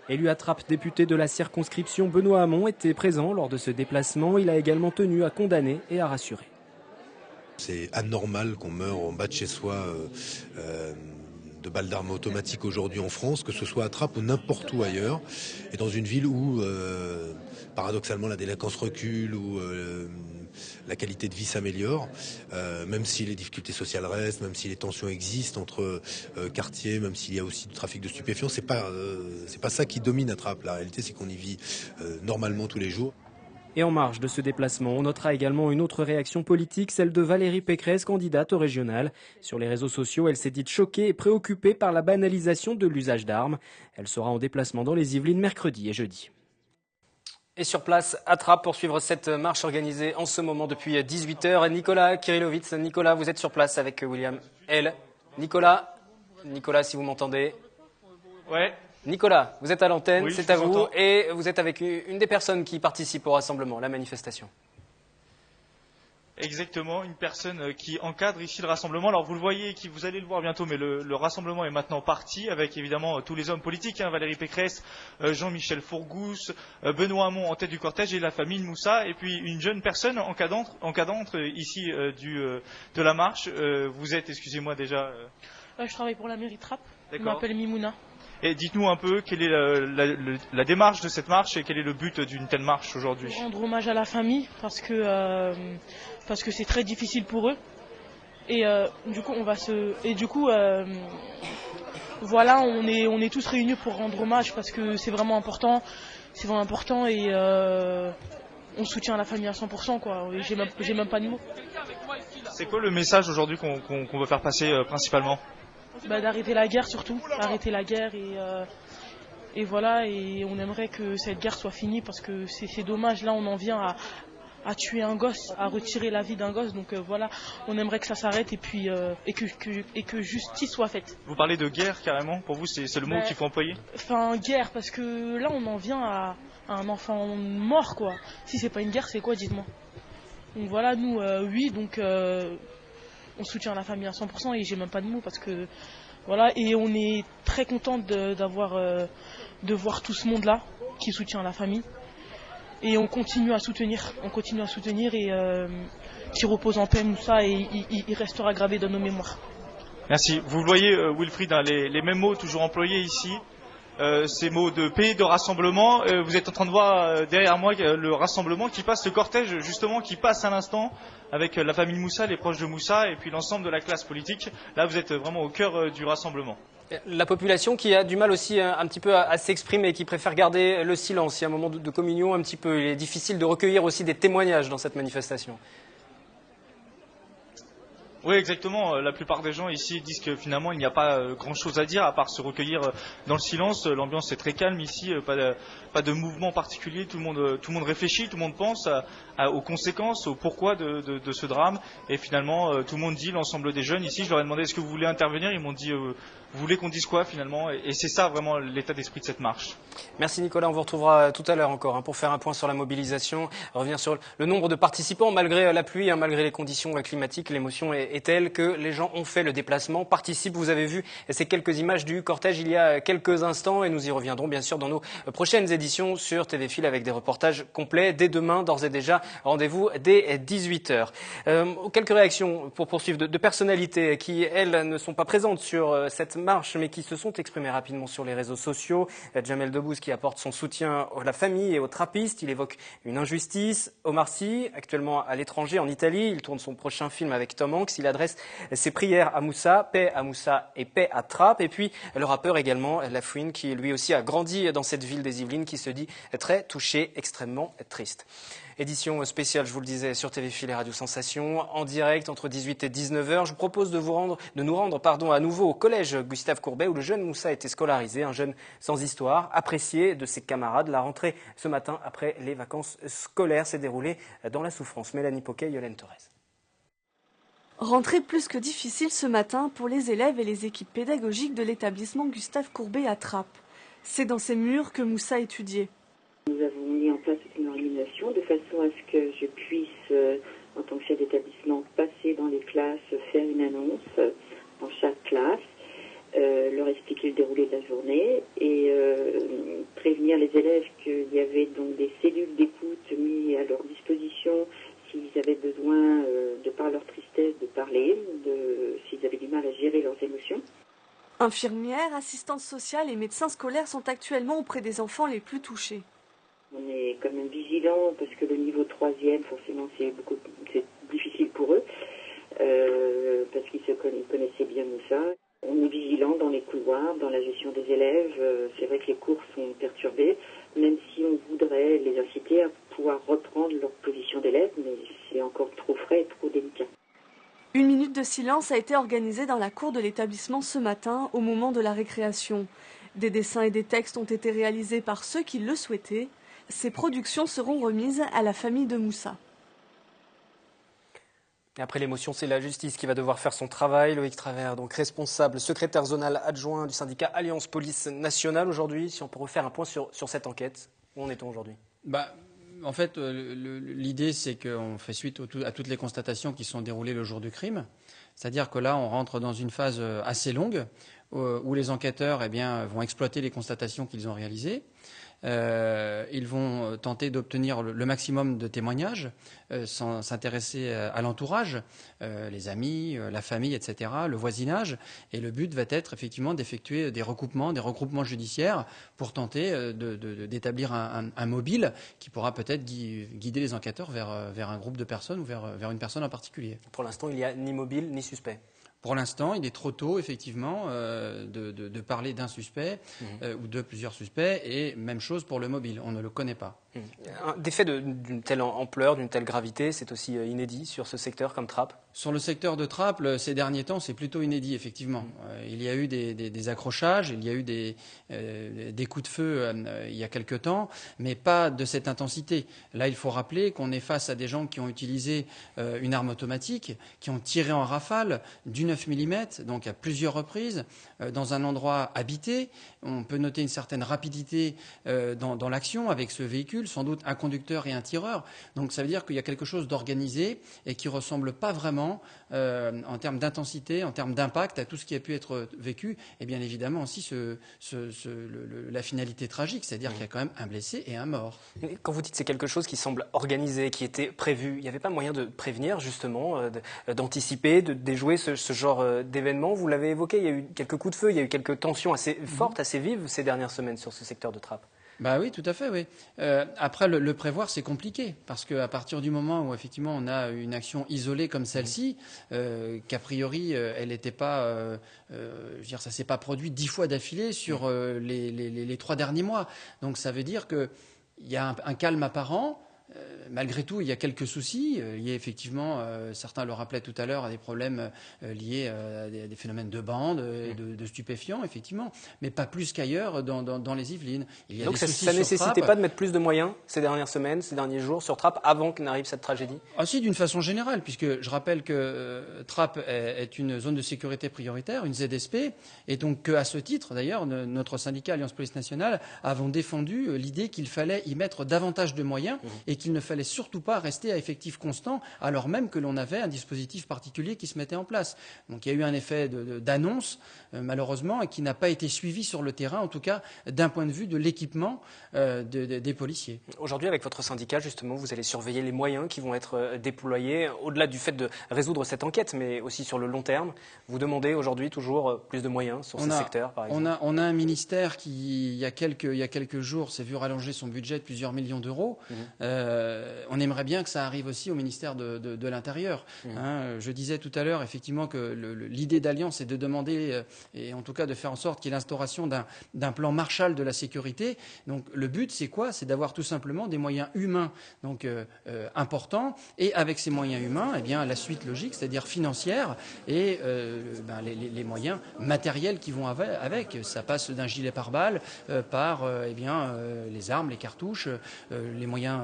Élu à Trappes, député de la circonscription, Benoît Hamon était présent lors de ce déplacement. Il a également tenu à condamner et à rassurer. C'est anormal qu'on meure en bas de chez soi de balles d'armes automatiques aujourd'hui en France, que ce soit à Trappes ou n'importe où ailleurs, et dans une ville où paradoxalement la délinquance recule, où la qualité de vie s'améliore, même si les difficultés sociales restent, même si les tensions existent entre quartiers, même s'il y a aussi du trafic de stupéfiants, c'est pas ça qui domine à Trappes. La réalité, c'est qu'on y vit normalement tous les jours. Et en marge de ce déplacement, on notera également une autre réaction politique, celle de Valérie Pécresse, candidate au régional. Sur les réseaux sociaux, elle s'est dite choquée et préoccupée par la banalisation de l'usage d'armes. Elle sera en déplacement dans les Yvelines mercredi et jeudi. Et sur place, à Trappes, pour suivre cette marche organisée en ce moment depuis 18h, Nicolas Kirillovitz. Nicolas, vous êtes sur place avec William L. Nicolas, si vous m'entendez. Ouais. Nicolas, vous êtes à l'antenne, oui, c'est à vous, et vous êtes avec une des personnes qui participent au rassemblement, la manifestation. Exactement, une personne qui encadre ici le rassemblement. Alors vous le voyez, vous allez le voir bientôt, mais le rassemblement est maintenant parti avec évidemment tous les hommes politiques, Valérie Pécresse, Jean-Michel Fourgousse, Benoît Hamon en tête du cortège et la famille Moussa, et puis une jeune personne encadrante ici de la marche. Vous êtes, excusez-moi déjà... Je travaille pour la mairie de Trappes, je D'accord. m'appelle Mimouna. Et dites-nous un peu quelle est la démarche de cette marche et quel est le but d'une telle marche aujourd'hui. Rendre hommage à la famille parce que c'est très difficile pour eux. Et du coup voilà, on est tous réunis pour rendre hommage parce que c'est vraiment important. C'est vraiment important et on soutient la famille à 100%, quoi. Et j'ai même pas de mots. C'est quoi le message aujourd'hui qu'on veut faire passer principalement? D'arrêter la guerre surtout, arrêter la guerre et voilà, et on aimerait que cette guerre soit finie parce que c'est dommage, là on en vient à tuer un gosse, à retirer la vie d'un gosse, donc voilà, on aimerait que ça s'arrête et puis et que justice soit faite. Vous parlez de guerre carrément, pour vous c'est le mot qu'il faut employer? Enfin guerre, parce que là on en vient à un enfant mort, quoi. Si c'est pas une guerre, c'est quoi, dites-moi? Donc voilà, nous oui, donc on soutient la famille à 100% et j'ai même pas de mots parce que Voilà, et on est très content de voir tout ce monde-là qui soutient la famille. Et on continue à soutenir et qui repose en paix Moussa, et il restera gravé dans nos mémoires. Merci. Vous le voyez, Wilfried, hein, les mêmes mots toujours employés ici. Ces mots de paix, de rassemblement. Vous êtes en train de voir derrière moi le rassemblement qui passe, le cortège justement qui passe à l'instant avec la famille Moussa, les proches de Moussa et puis l'ensemble de la classe politique. Là, vous êtes vraiment au cœur du rassemblement. La population qui a du mal aussi un petit peu à s'exprimer, qui préfère garder le silence. Il y a un moment de communion un petit peu. Il est difficile de recueillir aussi des témoignages dans cette manifestation. Oui, exactement. La plupart des gens ici disent que finalement il n'y a pas grand-chose à dire à part se recueillir dans le silence. L'ambiance est très calme ici, pas de mouvement particulier. Tout le monde réfléchit, tout le monde pense aux conséquences, au pourquoi de ce drame. Et finalement, tout le monde dit, l'ensemble des jeunes ici. Je leur ai demandé est-ce que vous voulez intervenir. Ils m'ont dit vous voulez qu'on dise quoi finalement. Et c'est ça vraiment l'état d'esprit de cette marche. Merci Nicolas, on vous retrouvera tout à l'heure encore pour faire un point sur la mobilisation, revenir sur le nombre de participants malgré la pluie, malgré les conditions climatiques. L'émotion est telle que les gens ont fait le déplacement, participent. Vous avez vu ces quelques images du cortège il y a quelques instants et nous y reviendrons bien sûr dans nos prochaines éditions sur TV Fil avec des reportages complets dès demain, d'ores et déjà. Rendez-vous dès 18h. Quelques réactions pour poursuivre de personnalités qui, elles, ne sont pas présentes sur cette marche mais qui se sont exprimées rapidement sur les réseaux sociaux. Jamel Debbouze qui apporte son soutien à la famille et aux trappistes. Il évoque une injustice. Omar Sy, actuellement à l'étranger, en Italie, il tourne son prochain film avec Tom Hanks. Il adresse ses prières à Moussa, paix à Moussa et paix à Trappes. Et puis le rappeur également, Lafouine, qui lui aussi a grandi dans cette ville des Yvelines, qui se dit très touché, extrêmement triste. Édition spéciale, je vous le disais, sur TV Fil et Radio Sensation, en direct entre 18 et 19h. Je vous propose de nous rendre à nouveau au collège Gustave Courbet où le jeune Moussa a été scolarisé, un jeune sans histoire, apprécié de ses camarades. La rentrée ce matin après les vacances scolaires s'est déroulée dans la souffrance. Mélanie Poquet, Yolène Torres. Rentrée plus que difficile ce matin pour les élèves et les équipes pédagogiques de l'établissement Gustave Courbet à Trappes. C'est dans ces murs que Moussa étudiait. Nous avons mis en place une organisation de façon à ce que je puisse, en tant que chef d'établissement, passer dans les classes, faire une annonce dans chaque classe, leur expliquer le déroulé de la journée et prévenir les élèves qu'il y avait donc des cellules d'écoute mises à leur disposition s'ils avaient besoin, de par leur tristesse, de parler, s'ils avaient du mal à gérer leurs émotions. Infirmières, assistantes sociales et médecins scolaires sont actuellement auprès des enfants les plus touchés. On est quand même vigilant parce que le niveau 3e, forcément, c'est difficile pour eux parce qu'ils connaissaient bien Moussa. On est vigilant dans les couloirs, dans la gestion des élèves. C'est vrai que les cours sont perturbés, même si on voudrait les inciter à pouvoir reprendre leur position d'élève, mais c'est encore trop frais et trop délicat. Une minute de silence a été organisée dans la cour de l'établissement ce matin au moment de la récréation. Des dessins et des textes ont été réalisés par ceux qui le souhaitaient. Ces productions seront remises à la famille de Moussa. Et après l'émotion, c'est la justice qui va devoir faire son travail. Loïc Travers, donc responsable, secrétaire zonal adjoint du syndicat Alliance Police Nationale aujourd'hui. Si on peut refaire un point sur cette enquête, où en est-on aujourd'hui ? En fait, l'idée, c'est qu'on fait suite à toutes les constatations qui sont déroulées le jour du crime. C'est-à-dire que là, on rentre dans une phase assez longue où les enquêteurs vont exploiter les constatations qu'ils ont réalisées. Ils vont tenter d'obtenir le maximum de témoignages, sans s'intéresser à l'entourage, les amis, la famille, etc., le voisinage. Et le but va être effectivement d'effectuer des recoupements judiciaires pour tenter d'établir un mobile qui pourra peut-être guider les enquêteurs vers un groupe de personnes ou vers une personne en particulier. Pour l'instant, il n'y a ni mobile ni suspect. Pour l'instant, il est trop tôt, effectivement, de parler d'un suspect ou de plusieurs suspects. Et même chose pour le mobile, on ne le connaît pas. Des faits d'une telle ampleur, d'une telle gravité, c'est aussi inédit sur ce secteur comme Trappes ? Sur le secteur de Trappes, ces derniers temps, c'est plutôt inédit, effectivement. Il y a eu des accrochages, il y a eu des coups de feu il y a quelque temps, mais pas de cette intensité. Là, il faut rappeler qu'on est face à des gens qui ont utilisé une arme automatique, qui ont tiré en rafale du 9 mm, donc à plusieurs reprises, dans un endroit habité. On peut noter une certaine rapidité dans l'action avec ce véhicule, sans doute un conducteur et un tireur. Donc ça veut dire qu'il y a quelque chose d'organisé et qui ne ressemble pas vraiment évidemment, en termes d'intensité, en termes d'impact, à tout ce qui a pu être vécu, et bien évidemment aussi la finalité tragique, c'est-à-dire qu'il y a quand même un blessé et un mort. Quand vous dites que c'est quelque chose qui semble organisé, qui était prévu, il n'y avait pas moyen de prévenir justement, d'anticiper, de déjouer ce genre d'événement? Vous l'avez évoqué, il y a eu quelques coups de feu, il y a eu quelques tensions assez fortes, assez vives ces dernières semaines sur ce secteur de Trappes. Bah oui, tout à fait, oui. Après, le prévoir, c'est compliqué, parce qu'à partir du moment où, effectivement, on a une action isolée comme celle-ci, qu'a priori, elle n'était pas... je veux dire, ça ne s'est pas produit 10 fois d'affilée sur les 3 derniers mois. Donc, ça veut dire qu'il y a un calme apparent. Malgré tout, il y a quelques soucis liés effectivement, certains le rappelaient tout à l'heure, à des problèmes liés à des phénomènes de bande, de stupéfiants, effectivement, mais pas plus qu'ailleurs dans les Yvelines. Il y a donc des soucis ça ne sur nécessitait Trappes. pas de mettre plus de moyens ces dernières semaines, ces derniers jours sur Trappes avant que n'arrive cette tragédie? Ah si, d'une façon générale, puisque je rappelle que Trappes est une zone de sécurité prioritaire, une ZSP, et donc qu'à ce titre, d'ailleurs, notre syndicat Alliance Police Nationale avons défendu l'idée qu'il fallait y mettre davantage de moyens et qu'il ne fallait surtout pas rester à effectif constant, alors même que l'on avait un dispositif particulier qui se mettait en place. Donc il y a eu un effet d'annonce, malheureusement, et qui n'a pas été suivi sur le terrain, en tout cas d'un point de vue de l'équipement des policiers. Aujourd'hui, avec votre syndicat, justement, vous allez surveiller les moyens qui vont être déployés, au-delà du fait de résoudre cette enquête, mais aussi sur le long terme. Vous demandez aujourd'hui toujours plus de moyens sur ce secteur, par exemple? On a un ministère qui, il y a quelques jours, s'est vu rallonger son budget de plusieurs millions d'euros. On aimerait bien que ça arrive aussi au ministère de l'Intérieur. Je disais tout à l'heure, effectivement, que l'idée d'Alliance est de demander, et en tout cas de faire en sorte qu'il y ait l'instauration d'un plan Marshall de la sécurité. Donc le but, c'est quoi? C'est d'avoir tout simplement des moyens humains importants, et avec ces moyens humains, eh bien, la suite logique, c'est-à-dire financière, et les moyens matériels qui vont avec. Ça passe d'un gilet pare-balles par les armes, les cartouches, les moyens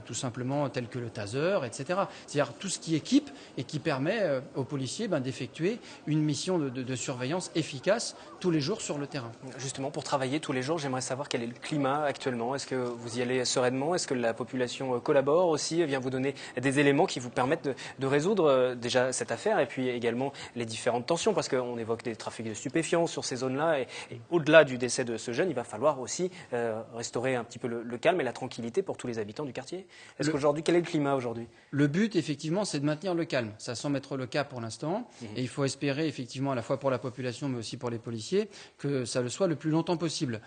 tout simplement tels que le taser, etc. C'est-à-dire tout ce qui équipe et qui permet aux policiers d'effectuer une mission de surveillance efficace tous les jours sur le terrain. Justement, pour travailler tous les jours, j'aimerais savoir quel est le climat actuellement. Est-ce que vous y allez sereinement? Est-ce que la population collabore aussi, vient vous donner des éléments qui vous permettent de résoudre déjà cette affaire et puis également les différentes tensions? Parce qu'on évoque des trafics de stupéfiants sur ces zones-là et au-delà du décès de ce jeune, il va falloir aussi restaurer un petit peu le calme et la tranquillité pour tous les habitants du quartier. Qu'aujourd'hui, quel est le climat aujourd'hui? Le but, effectivement, c'est de maintenir le calme. Ça semble être le cas pour l'instant. Et il faut espérer, effectivement, à la fois pour la population, mais aussi pour les policiers, que ça le soit le plus longtemps possible.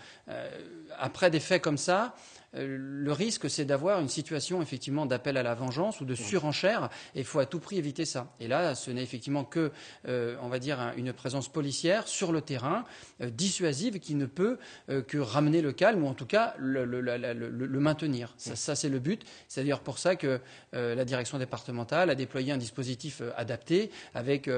Après des faits comme ça, le risque, c'est d'avoir une situation effectivement d'appel à la vengeance ou de surenchère, et il faut à tout prix éviter ça. Et là, ce n'est effectivement que, on va dire, une présence policière sur le terrain, dissuasive, qui ne peut que ramener le calme, ou en tout cas le maintenir. Ça, c'est le but. C'est d'ailleurs pour ça que la direction départementale a déployé un dispositif adapté avec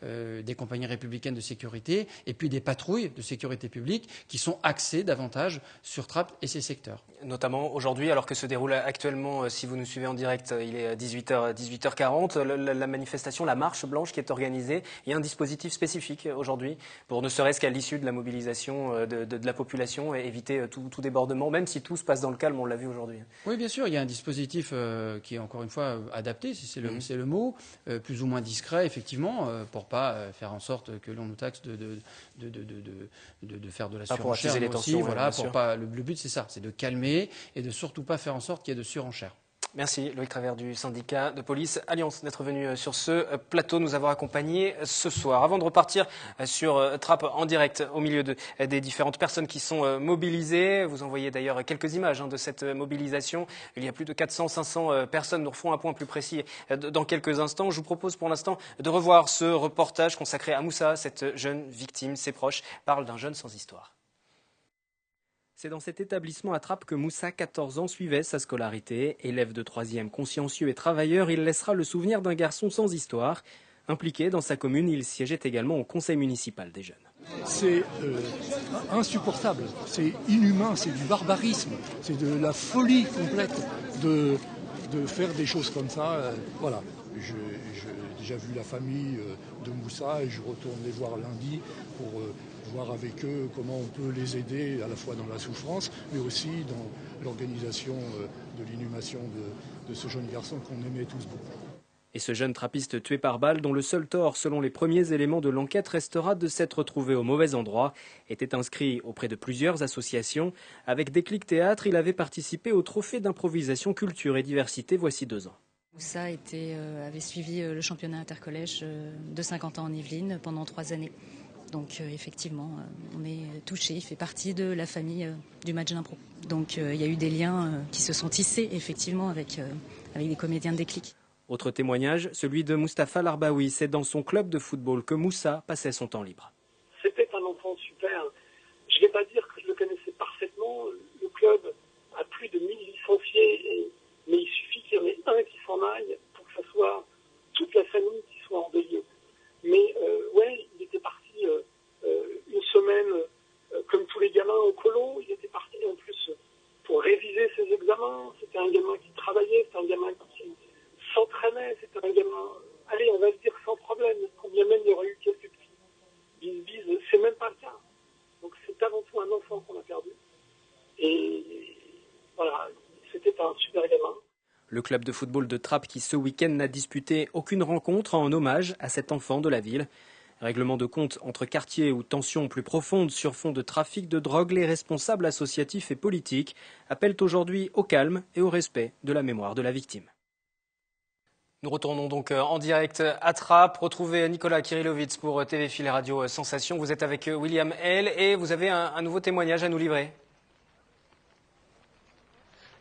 des compagnies républicaines de sécurité et puis des patrouilles de sécurité publique qui sont axées davantage sur Trappes et ses secteurs. Notamment aujourd'hui, alors que se déroule actuellement, si vous nous suivez en direct, il est 18h40, la manifestation, la marche blanche qui est organisée, il y a un dispositif spécifique aujourd'hui pour ne serait-ce qu'à l'issue de la mobilisation de la population et éviter tout débordement, même si tout se passe dans le calme, on l'a vu aujourd'hui. Oui, bien sûr, il y a un dispositif qui est encore une fois adapté, c'est le mot, plus ou moins discret, effectivement, pour pas faire en sorte que l'on nous taxe de faire de la surenchère. Les tensions, voilà, le but c'est ça, c'est de calmer et de surtout pas faire en sorte qu'il y ait de surenchère. Merci Loïc Travers du syndicat de police Alliance d'être venu sur ce plateau, nous avoir accompagnés ce soir. Avant de repartir sur Trappes en direct au milieu des différentes personnes qui sont mobilisées, vous envoyez d'ailleurs quelques images de cette mobilisation. Il y a plus de 400-500 personnes, nous refont un point plus précis dans quelques instants. Je vous propose pour l'instant de revoir ce reportage consacré à Moussa, cette jeune victime. Ses proches parlent d'un jeune sans histoire. C'est dans cet établissement à Trappes que Moussa, 14 ans, suivait sa scolarité. Élève de 3e, consciencieux et travailleur, il laissera le souvenir d'un garçon sans histoire. Impliqué dans sa commune, il siégeait également au conseil municipal des jeunes. C'est insupportable, c'est inhumain, c'est du barbarisme, c'est de la folie complète de faire des choses comme ça. Voilà, j'ai déjà vu la famille de Moussa et je retourne les voir lundi pour voir avec eux comment on peut les aider à la fois dans la souffrance, mais aussi dans l'organisation de l'inhumation de ce jeune garçon qu'on aimait tous beaucoup. Et ce jeune trappiste tué par balle, dont le seul tort, selon les premiers éléments de l'enquête, restera de s'être trouvé au mauvais endroit, était inscrit auprès de plusieurs associations. Avec Déclic Théâtre, il avait participé au trophée d'improvisation culture et diversité voici 2 ans. Moussa avait suivi le championnat intercollège de 50 ans en Yvelines pendant 3 années. Donc effectivement, on est touché, il fait partie de la famille du match d'impro. Donc il y a eu des liens qui se sont tissés effectivement avec des comédiens de Déclic. Autre témoignage, celui de Mustapha Larbaoui. C'est dans son club de football que Moussa passait son temps libre. C'était un enfant super. Je ne vais pas dire que je le connaissais parfaitement. Le club a plus de 1000 licenciés, mais il suffit qu'il y en ait un qui s'en aille pour que ce soit toute la famille qui soit en deuil. Mais ouais, il était parti une semaine, comme tous les gamins au colo. Il était parti en plus pour réviser ses examens. C'était un gamin qui travaillait, c'était un gamin qui s'entraînait, c'était un gamin, allez, on va se dire sans problème, quand bien même il y aurait eu quelques petits bis-bis, c'est même pas le cas. Donc c'est avant tout un enfant qu'on a perdu. Et voilà, c'était un super gamin. Le club de football de Trappes qui ce week-end n'a disputé aucune rencontre en hommage à cet enfant de la ville. Règlement de compte entre quartiers ou tensions plus profondes sur fond de trafic de drogue, les responsables associatifs et politiques appellent aujourd'hui au calme et au respect de la mémoire de la victime. Nous retournons donc en direct à Trappes. Retrouvez Nicolas Kirillovitz pour TV Fil Radio Sensation. Vous êtes avec William L et vous avez un nouveau témoignage à nous livrer.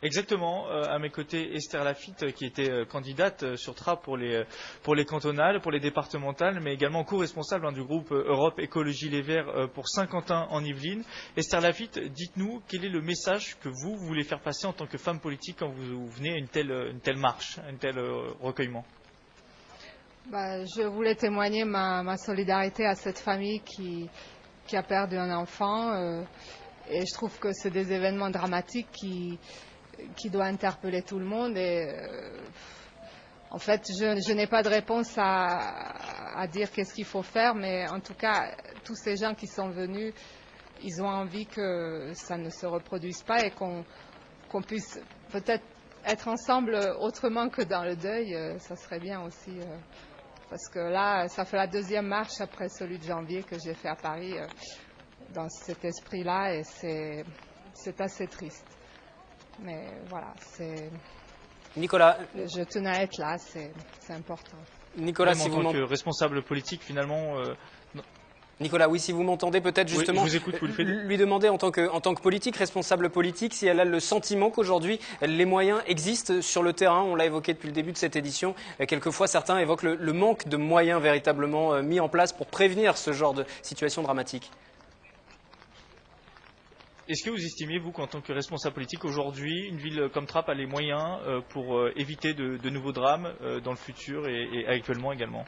Exactement, à mes côtés Esther Lafitte qui était candidate sur Trappes pour les cantonales, pour les départementales, mais également co-responsable du groupe Europe Écologie Les Verts pour Saint-Quentin en Yvelines. Esther Lafitte, dites-nous quel est le message que vous voulez faire passer en tant que femme politique quand vous venez à une telle marche, à un tel recueillement. Je voulais témoigner ma solidarité à cette famille qui a perdu un enfant et je trouve que c'est des événements dramatiques qui doit interpeller tout le monde et en fait je n'ai pas de réponse à dire qu'est-ce qu'il faut faire, mais en tout cas tous ces gens qui sont venus, ils ont envie que ça ne se reproduise pas et qu'on puisse peut-être être ensemble autrement que dans le deuil, ça serait bien aussi parce que là ça fait la 2e marche après celui de janvier que j'ai fait à Paris dans cet esprit-là et c'est assez triste. Mais voilà, Nicolas, je tenais à être là, c'est important. Nicolas, si en tant que responsable politique, finalement. Nicolas, oui, si vous m'entendez, peut-être justement oui, je vous écoute, lui demander en tant que politique, responsable politique, si elle a le sentiment qu'aujourd'hui les moyens existent sur le terrain. On l'a évoqué depuis le début de cette édition. Quelquefois, certains évoquent le manque de moyens véritablement mis en place pour prévenir ce genre de situation dramatique. Est-ce que vous estimez, vous, qu'en tant que responsable politique, aujourd'hui, une ville comme Trappes a les moyens pour éviter de nouveaux drames dans le futur et actuellement également?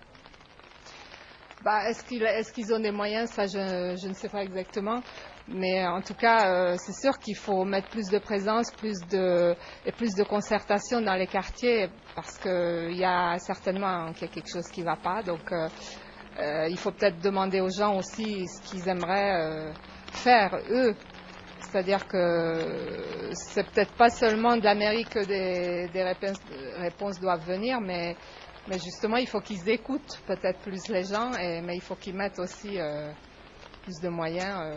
Est-ce qu'ils ont des moyens? Ça, je ne sais pas exactement. Mais en tout cas, c'est sûr qu'il faut mettre plus de présence, plus de concertation dans les quartiers parce qu'il y a certainement quelque chose qui ne va pas. Donc, il faut peut-être demander aux gens aussi ce qu'ils aimeraient faire, eux. C'est-à-dire que c'est peut-être pas seulement de la mairie que des réponses doivent venir, mais justement il faut qu'ils écoutent peut-être plus les gens, mais il faut qu'ils mettent aussi plus de moyens.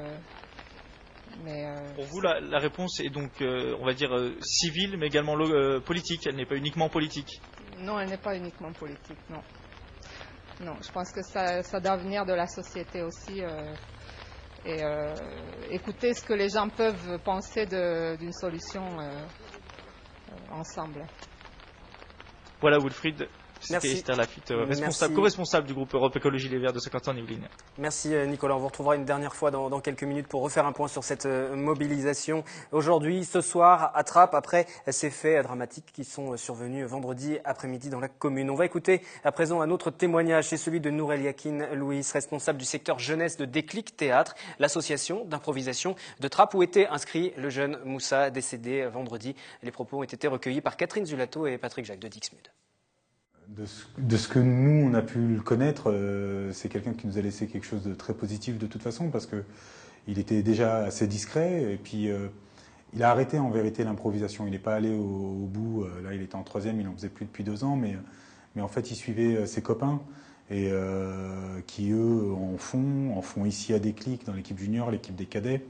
Pour vous, la réponse est donc, on va dire, civile, mais également politique. Elle n'est pas uniquement politique. Non, elle n'est pas uniquement politique, non. Non, je pense que ça doit venir de la société aussi. Et écouter ce que les gens peuvent penser d'une solution ensemble. Voilà, Wilfried. Merci. C'était Esther Lafitte, co-responsable du groupe Europe Écologie Les Verts de Saint-Quentin en Yvelines. Merci Nicolas, on vous retrouvera une dernière fois dans quelques minutes pour refaire un point sur cette mobilisation. Aujourd'hui, ce soir, à Trappes, après ces faits dramatiques qui sont survenus vendredi après-midi dans la commune. On va écouter à présent un autre témoignage, c'est celui de Nourel Yakin Louis, responsable du secteur jeunesse de Déclic Théâtre, l'association d'improvisation de Trappes où était inscrit le jeune Moussa décédé vendredi. Les propos ont été recueillis par Catherine Zulato et Patrick Jacques de Dixmude. De ce que nous, on a pu le connaître, c'est quelqu'un qui nous a laissé quelque chose de très positif de toute façon, parce qu'il était déjà assez discret, et puis il a arrêté en vérité l'improvisation. Il n'est pas allé au bout, là il était en 3e, il n'en faisait plus depuis 2 ans, mais mais en fait il suivait ses copains et qui eux en font ici à Déclic dans l'équipe junior, l'équipe des cadets.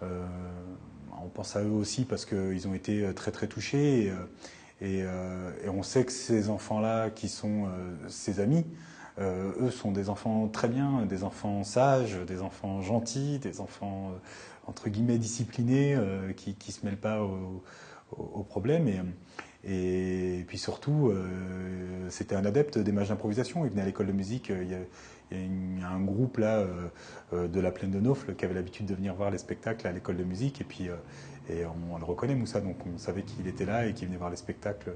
On pense à eux aussi parce qu'ils ont été très très touchés et on sait que ces enfants-là qui sont ses amis, eux sont des enfants très bien, des enfants sages, des enfants gentils, des enfants entre guillemets disciplinés qui se mêlent pas aux problèmes et puis surtout c'était un adepte des matchs d'improvisation. Il venait à l'école de musique, il y a un groupe là de la Plaine de Naufle qui avait l'habitude de venir voir les spectacles à l'école de musique et puis on le reconnaît Moussa, donc on savait qu'il était là et qu'il venait voir les spectacles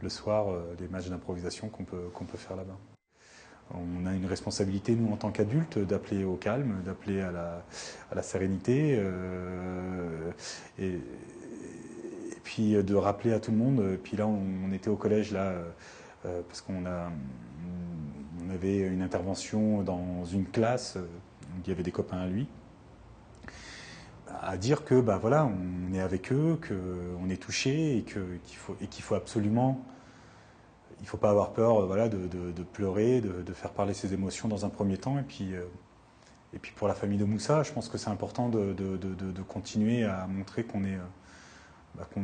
le soir, les matchs d'improvisation qu'on peut faire là-bas. On a une responsabilité, nous, en tant qu'adultes, d'appeler au calme, d'appeler à la sérénité et puis de rappeler à tout le monde. Et puis là, on était au collège, là, parce qu'on avait une intervention dans une classe où il y avait des copains à lui, à dire que voilà, on est avec eux, qu'on est touché et qu'il faut absolument... Il ne faut pas avoir peur voilà, de pleurer, de faire parler ses émotions dans un premier temps. Et puis pour la famille de Moussa, je pense que c'est important de continuer à montrer qu'on est,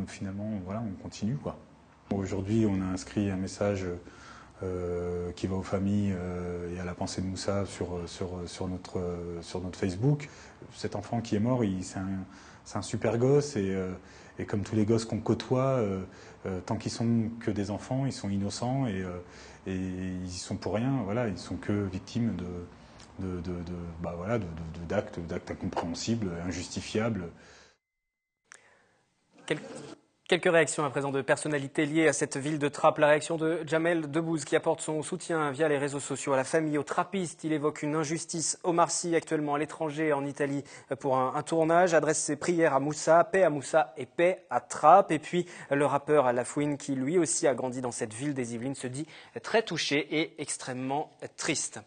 finalement, voilà, on continue, quoi. Aujourd'hui, on a inscrit un message qui va aux familles et à la pensée de Moussa sur notre Facebook. Cet enfant qui est mort, c'est un super gosse et comme tous les gosses qu'on côtoie, tant qu'ils sont que des enfants, ils sont innocents et ils y sont pour rien. Voilà, ils sont que victimes d'actes incompréhensibles, injustifiables. Quelques réactions à présent de personnalités liées à cette ville de Trappes. La réaction de Jamel Debbouze qui apporte son soutien via les réseaux sociaux à la famille, aux trappistes. Il évoque une injustice. Omar Sy, actuellement à l'étranger, en Italie, pour un tournage, adresse ses prières à Moussa, paix à Moussa et paix à Trappes. Et puis le rappeur Lafouine, qui lui aussi a grandi dans cette ville des Yvelines, se dit très touché et extrêmement triste.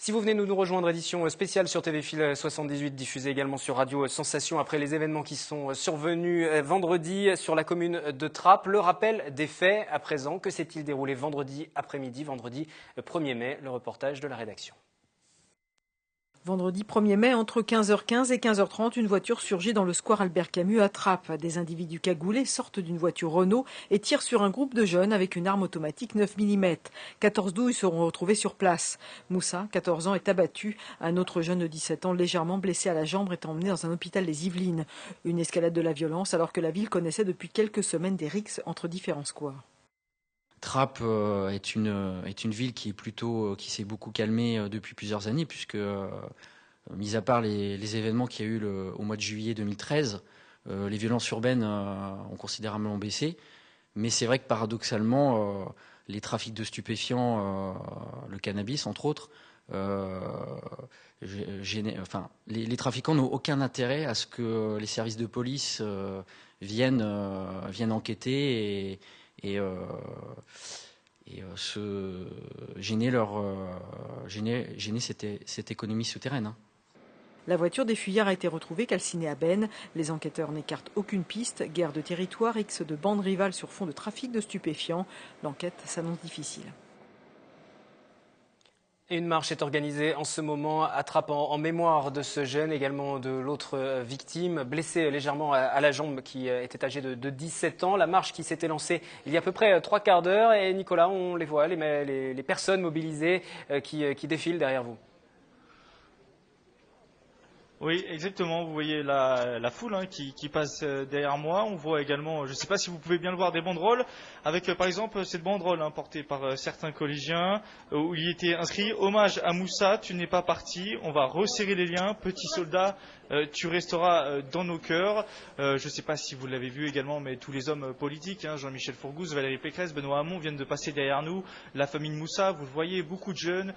Si vous venez nous rejoindre, édition spéciale sur TV Fil 78, diffusée également sur Radio Sensation après les événements qui sont survenus vendredi sur la commune de Trappes. Le rappel des faits à présent, que s'est-il déroulé vendredi après-midi, vendredi 1er mai, le reportage de la rédaction. Vendredi 1er mai, entre 15h15 et 15h30, une voiture surgit dans le square Albert Camus à Trappes. Des individus cagoulés sortent d'une voiture Renault et tirent sur un groupe de jeunes avec une arme automatique 9 mm. 14 douilles seront retrouvées sur place. Moussa, 14 ans, est abattu. Un autre jeune de 17 ans, légèrement blessé à la jambe, est emmené dans un hôpital des Yvelines. Une escalade de la violence alors que la ville connaissait depuis quelques semaines des rixes entre différents squares. Trappes est une ville qui s'est beaucoup calmée depuis plusieurs années, puisque, mis à part les événements qu'il y a eu au mois de juillet 2013, les violences urbaines ont considérablement baissé. Mais c'est vrai que paradoxalement, les trafics de stupéfiants, le cannabis entre autres, les trafiquants n'ont aucun intérêt à ce que les services de police viennent enquêter et gêner cette économie souterraine. Hein. La voiture des fuyards a été retrouvée calcinée à Benne. Les enquêteurs n'écartent aucune piste. Guerre de territoire, X de bandes rivales sur fond de trafic de stupéfiants. L'enquête s'annonce difficile. Et une marche est organisée en ce moment à Trappes en mémoire de ce jeune, également de l'autre victime, blessé légèrement à la jambe, qui était âgé de 17 ans. La marche qui s'était lancée il y a à peu près 3 quarts d'heure. Et Nicolas, on les voit, les personnes mobilisées qui défilent derrière vous. Oui, exactement. Vous voyez la foule qui passe derrière moi. On voit également, je ne sais pas si vous pouvez bien le voir, des banderoles avec par exemple cette banderole portée par certains collégiens où il était inscrit « Hommage à Moussa, tu n'es pas parti, on va resserrer les liens, petit soldat, tu resteras dans nos cœurs ». Je ne sais pas si vous l'avez vu également, mais tous les hommes politiques, Jean-Michel Fourgouze, Valérie Pécresse, Benoît Hamon viennent de passer derrière nous. La famille de Moussa, vous le voyez, beaucoup de jeunes,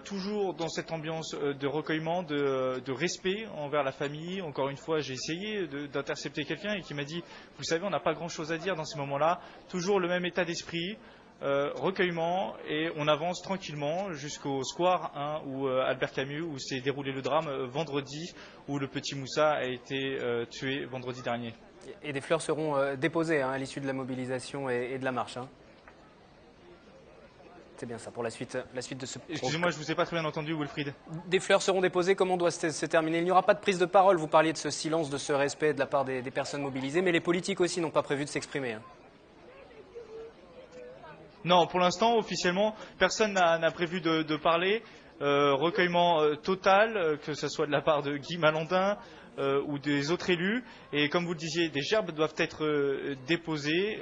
toujours dans cette ambiance de recueillement, de respect envers la famille. Encore une fois, j'ai essayé d'intercepter quelqu'un et qui m'a dit « Vous savez, on n'a pas grand-chose à dire dans ces moments-là. » Toujours le même état d'esprit, recueillement, et on avance tranquillement jusqu'au square où Albert Camus, où s'est déroulé le drame vendredi, où le petit Moussa a été tué vendredi dernier. Et des fleurs seront déposées à l'issue de la mobilisation et de la marche. C'est bien ça pour la suite de ce... Excusez-moi, je ne vous ai pas très bien entendu, Wilfried. Des fleurs seront déposées, comment doit se terminer? Il n'y aura pas de prise de parole, vous parliez de ce silence, de ce respect de la part des personnes mobilisées, mais les politiques aussi n'ont pas prévu de s'exprimer. Non, pour l'instant, officiellement, personne n'a prévu de parler. Recueillement total, que ce soit de la part de Guy Malandin ou des autres élus. Et comme vous le disiez, des gerbes doivent être déposées.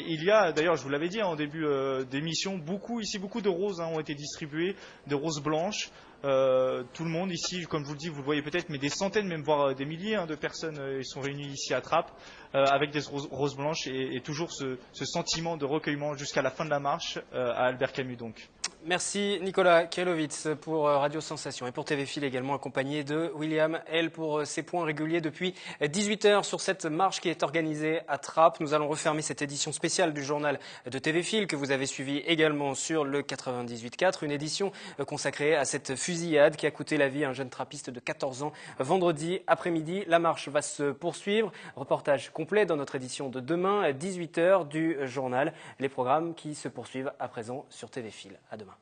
Il y a, d'ailleurs, je vous l'avais dit en début d'émission, beaucoup de roses ont été distribuées, de roses blanches. Tout le monde ici, comme je vous le dis, vous le voyez peut-être, mais des centaines, même voire des milliers de personnes sont réunies ici à Trappes avec des roses blanches et toujours ce sentiment de recueillement jusqu'à la fin de la marche à Albert Camus donc. Merci Nicolas Krailovitz pour Radio Sensation et pour TV Fil également, accompagné de William L pour ses points réguliers depuis 18h sur cette marche qui est organisée à Trappes. Nous allons refermer cette édition spéciale du journal de TV Fil que vous avez suivi également sur le 98.4, une édition consacrée à cette fusillade qui a coûté la vie à un jeune trappiste de 14 ans vendredi après-midi. La marche va se poursuivre. Reportage complet dans notre édition de demain à 18h du journal. Les programmes qui se poursuivent à présent sur TV Fil. À demain.